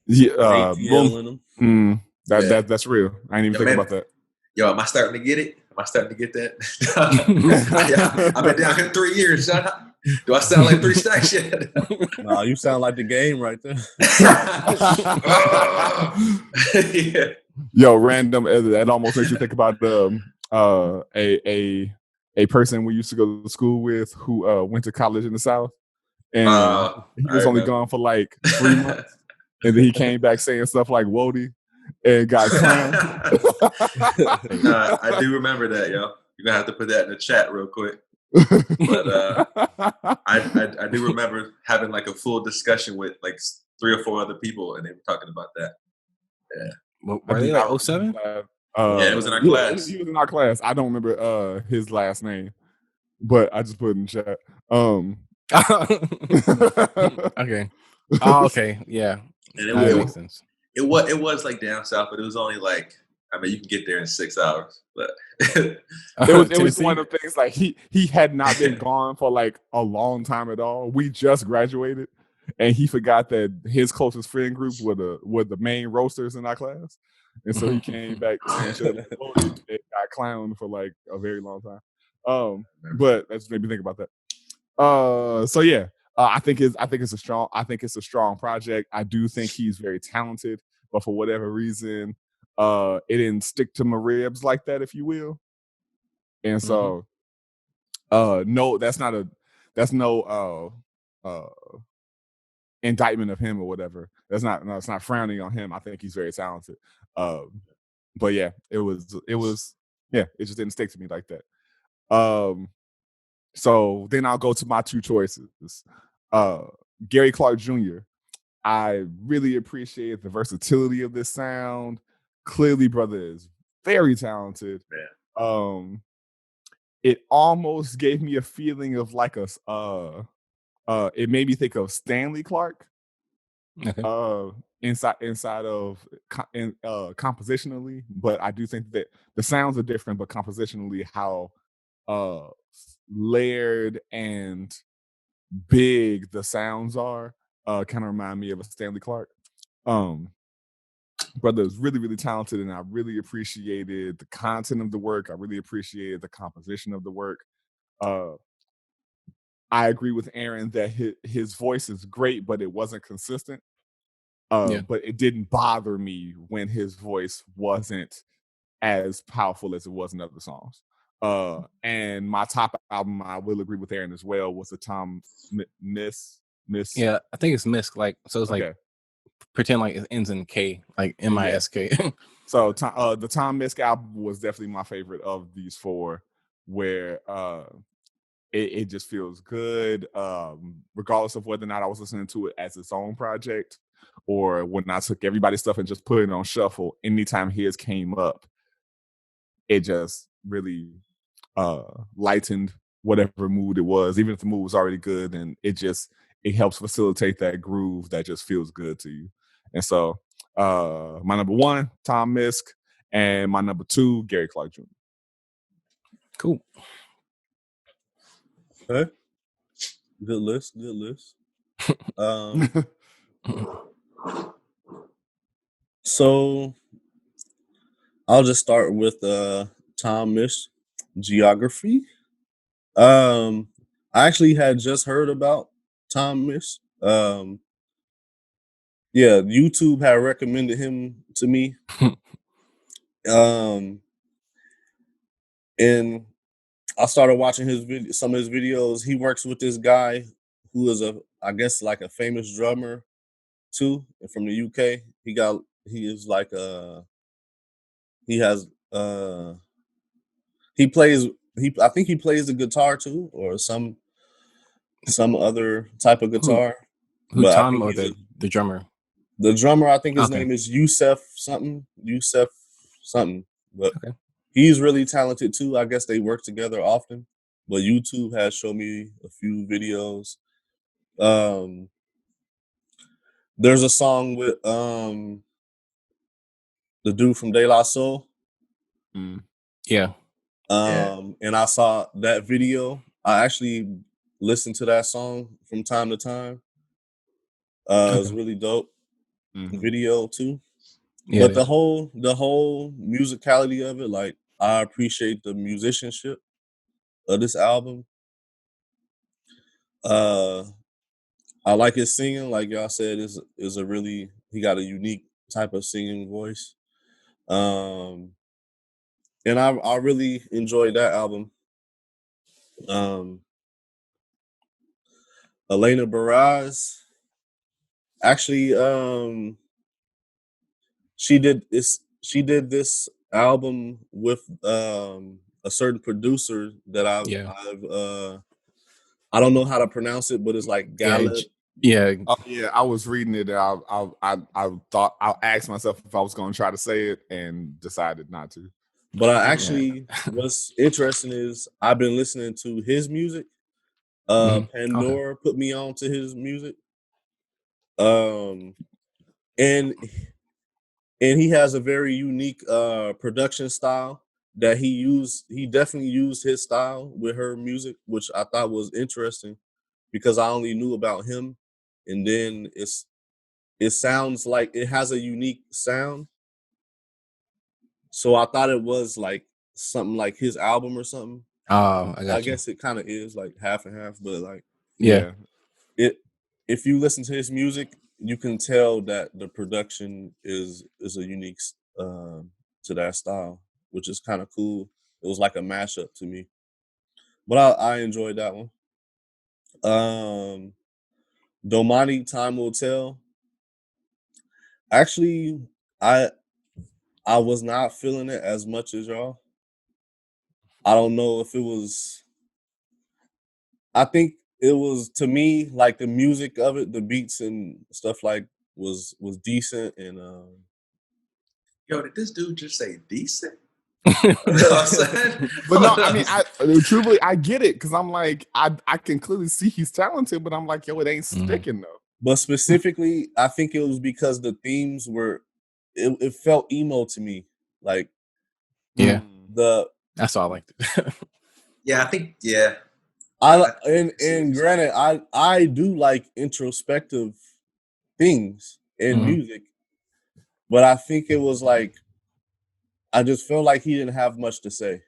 Yeah, ATL in him. That's real. I didn't even think about that. Yo, am I starting to get it? Am I starting to get that? I've been down here 3 years. Do I sound like 3 Stacks yet? No, you sound like the game right there. Yeah. Yo, random. That almost makes you think about a person we used to go to school with who went to college in the South, and he was only gone for like 3 months, and then he came back saying stuff like "Wody" and got clowned. I do remember that, yo. You're gonna have to put that in the chat real quick. But I do remember having like a full discussion with like 3 or 4 other people, and they were talking about that. Yeah. Were they like 07? Yeah, it was in our class. He was in our class. I don't remember his last name, but I just put it in chat. Okay. Oh, okay. Yeah. And that makes sense. It was like down south, but it was only like, I mean, you can get there in 6 hours, but it was one of the things like he had not been gone for like a long time at all. We just graduated, and he forgot that his closest friend group were the main roasters in our class, and so he came back and got clowned for like a very long time. But that just made me think about that. So yeah, I think it's a strong project. I do think he's very talented, but for whatever reason, it didn't stick to my ribs like that, if you will. And so no, that's no indictment of him or whatever. It's not frowning on him. I think he's very talented. But yeah, it just didn't stick to me like that. So then I'll go to my 2 choices. Gary Clark Jr. I really appreciate the versatility of this sound. Clearly, brother is very talented. Yeah. It almost gave me a feeling of like it made me think of Stanley Clark. Okay. Inside of compositionally, but I do think that the sounds are different, but compositionally how layered and big the sounds are kind of remind me of a Stanley Clark. Brother is really, really talented, and I really appreciated the content of the work. I really appreciated the composition of the work. I agree with Aaron that his voice is great, but it wasn't consistent. But it didn't bother me when his voice wasn't as powerful as it was in other songs. And my top album, I will agree with Aaron as well, was the Tom Miss. Yeah, I think it's Misk. Like, so it's like pretend like it ends in K, like MISK. So the Tom Misk album was definitely my favorite of these four, where it just feels good, regardless of whether or not I was listening to it as its own project or when I took everybody's stuff and just put it on shuffle. Anytime his came up, it just really lightened whatever mood it was. Even if the mood was already good, and it helps facilitate that groove that just feels good to you. And so my number one, Tom Misk, and my number two, Gary Clark Jr. Cool. Okay. Good list. So I'll just start with Tom Misk, Geography. I actually had just heard about Tom Misk. Yeah, YouTube had recommended him to me. And I started watching some of his videos. He works with this guy who is I guess like a famous drummer too, from the UK. I think he plays the guitar too, or some other type of guitar. Who but Tom or the drummer? The drummer, I think his name is Yusef something. But he's really talented too. I guess they work together often. But YouTube has shown me a few videos. There's a song with the dude from De La Soul. Yeah. And I saw that video. I actually listen to that song from time to time. It's really dope video too. Yeah, but the whole musicality of it, like I appreciate the musicianship of this album. I like his singing, like y'all said, is a really, he got a unique type of singing voice. And I really enjoyed that album. Elena Baraz, actually, she did this album with a certain producer that I don't know how to pronounce it, but it's like Gallup. Yeah. Oh, yeah, I was reading it. I thought, I asked myself if I was going to try to say it and decided not to. But I actually, what's interesting is I've been listening to his music. Pandora put me on to his music. And he has a very unique production style that he definitely used his style with her music, which I thought was interesting because I only knew about him. And then it sounds like it has a unique sound. So I thought it was like something like his album or something. I guess it kind of is like half and half, but like if you listen to his music, you can tell that the production is a unique to that style, which is kind of cool. It was like a mashup to me, but I enjoyed that one. Domani, Time Will Tell. Actually, I was not feeling it as much as y'all. I don't know if it was. I think it was, to me, like the music of it, the beats and stuff like was decent. And yo, did this dude just say decent? But no, I mean, truly, I get it, because I'm like, I can clearly see he's talented, but I'm like, yo, it ain't sticking though. But specifically, I think it was because the themes were, it felt emo to me. Like, that's all I liked. Yeah, I think, yeah. And granted, I do like introspective things in music, but I think it was like, I just felt like he didn't have much to say.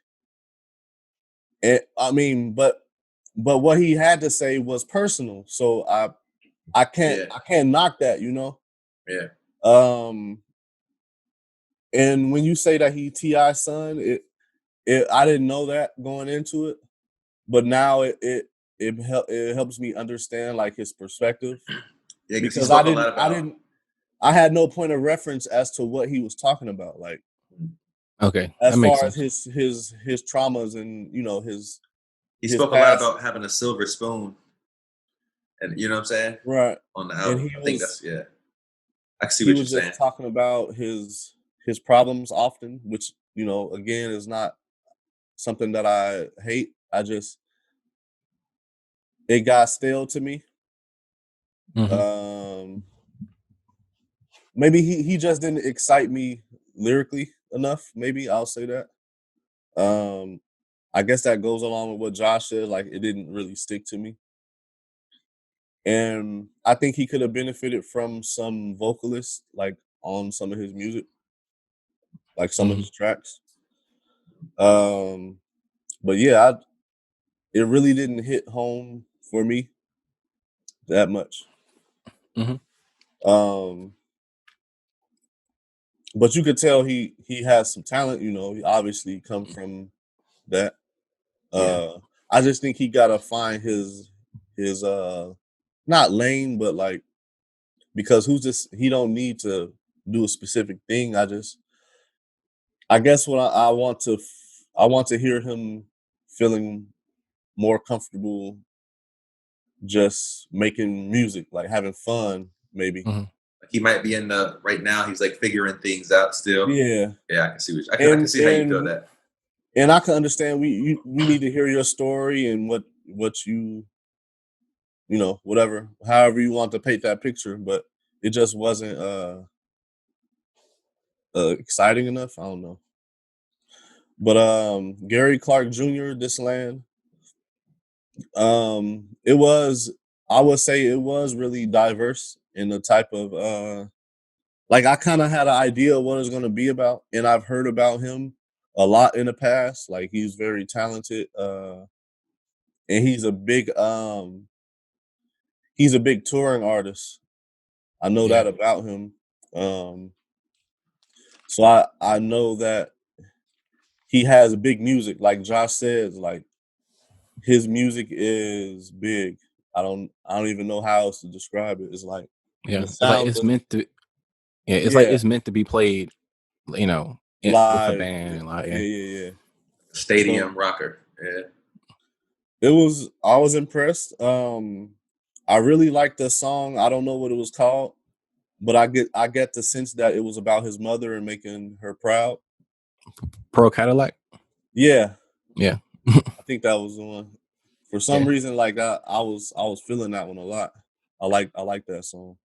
And I mean, but what he had to say was personal, so I can't knock that, you know. Yeah. And when you say that he T.I.'s son, I didn't know that going into it, but now it helps me understand like his perspective. Yeah, because I had no point of reference as to what he was talking about. Like, Okay, as that makes far sense. as his traumas and his He his spoke a lot past. about having a silver spoon, and you know what I'm saying, Right. on the And album. I think that's I see he what you're was saying. just talking about his problems often, which again is not something that I hate. It got stale to me. Maybe he just didn't excite me lyrically enough. Maybe I'll say that. I guess that goes along with what Josh said. Like, it didn't really stick to me. And I think he could have benefited from some vocalists, like, on some of his music, like some of his tracks. But yeah, it really didn't hit home for me that much. But you could tell he has some talent. He obviously come from that. I just think he gotta find his not lane, but like, because he don't need to do a specific thing. I guess what I want to hear him feeling more comfortable just making music, like having fun, maybe. Like, he might be right now. He's like figuring things out still. Yeah, I can see I can see how you feel that. And I can understand we need to hear your story and what you whatever, however you want to paint that picture, but it just wasn't exciting enough. I don't know. But Gary Clark Jr., This Land, I would say it was really diverse in the type of like, I kind of had an idea of what it's going to be about, and I've heard about him a lot in the past. Like, he's very talented, and he's a big touring artist. I know that about him. So I know that he has big music. Like Josh says, like, his music is big. I don't even know how else to describe it. It's like, it's like it's meant to. Yeah, it's like it's meant to be played, live with a band and like yeah. Stadium rocker. Yeah. I was impressed. I really liked the song. I don't know what it was called, but I get the sense that it was about his mother and making her proud. Pearl Cadillac. Yeah. I think that was the one. For some reason, like, I was feeling that one a lot. I like that song.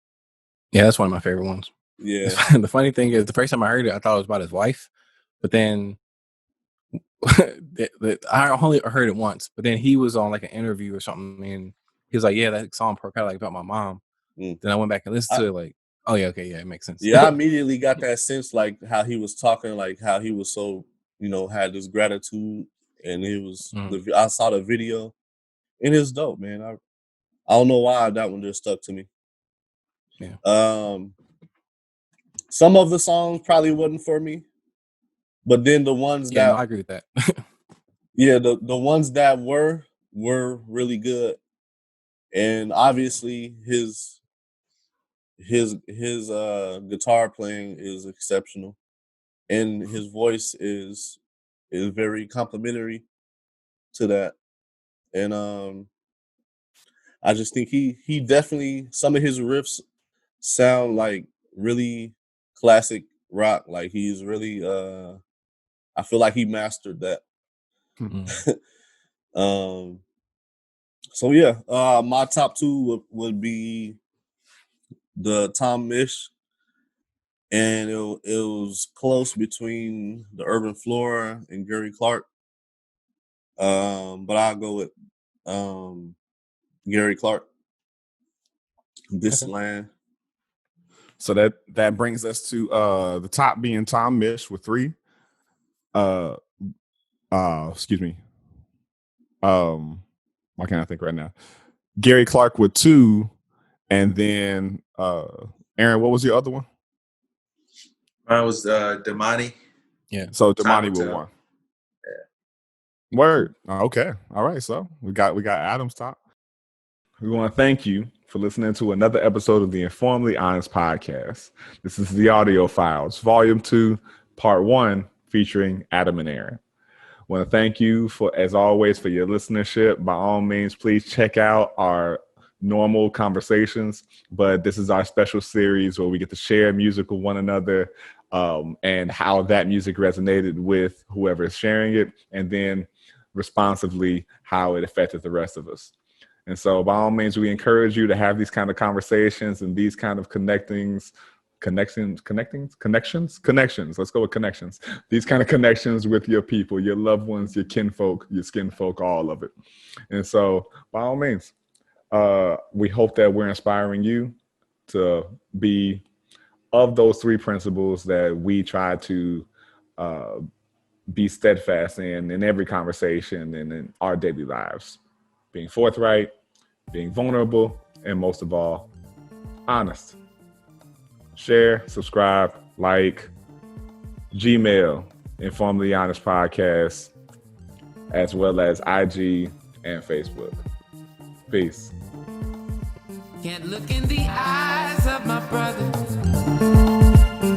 Yeah, that's one of my favorite ones. Yeah. The funny thing is, the first time I heard it, I thought it was about his wife, but then I only heard it once. But then he was on like an interview or something, and he was like, "Yeah, that song Pearl Cadillac about my mom." Then I went back and listened to it, like, "Oh yeah, okay, yeah, it makes sense." Yeah, I immediately got that sense, like how he was talking, like how he was so, had this gratitude, and it was. I saw the video, and it's dope, man. I don't know why that one just stuck to me. Yeah. Some of the songs probably wasn't for me, but then the ones that, no, I agree with that. yeah, the ones that were really good, and obviously his guitar playing is exceptional, and his voice is very complimentary to that. And I just think he definitely, some of his riffs sound like really classic rock. Like, he's really I feel like he mastered that. So yeah, my top two would be the Tom Misch, and it was close between the Urban Flora and Gary Clark. But I'll go with Gary Clark. This Land. So that brings us to the top being Tom Misch with 3. Excuse me. Why can't I think right now? Gary Clark with 2, and then Aaron, what was your other one? Mine was Damani. Yeah. So Damani with 1. Yeah. Word. Okay. All right. So we got Adam's top. We want to thank you for listening to another episode of the InforMILLy Honest Podcast. This is the Audio Files, Volume 2, Part 1, featuring Adam and Aaron. I want to thank you as always, for your listenership. By all means, please check out our normal conversations, but this is our special series where we get to share music with one another, and how that music resonated with whoever is sharing it, and then responsively how it affected the rest of us. And so by all means, we encourage you to have these kind of conversations and these kind of connections. Let's go with connections. These kind of connections with your people, your loved ones, your kinfolk, your skinfolk, all of it. And so by all means, we hope that we're inspiring you to be of those three principles that we try to be steadfast in every conversation and in our daily lives. Being forthright, being vulnerable, and most of all, honest. Share, subscribe, like, Gmail, InforMILLy Honest Podcast, as well as IG and Facebook. Peace. Can't look in the eyes of my brother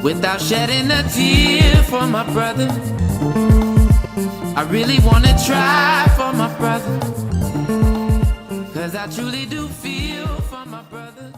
without shedding a tear for my brother. I really want to try for my brother, 'cause I truly do feel for my brother.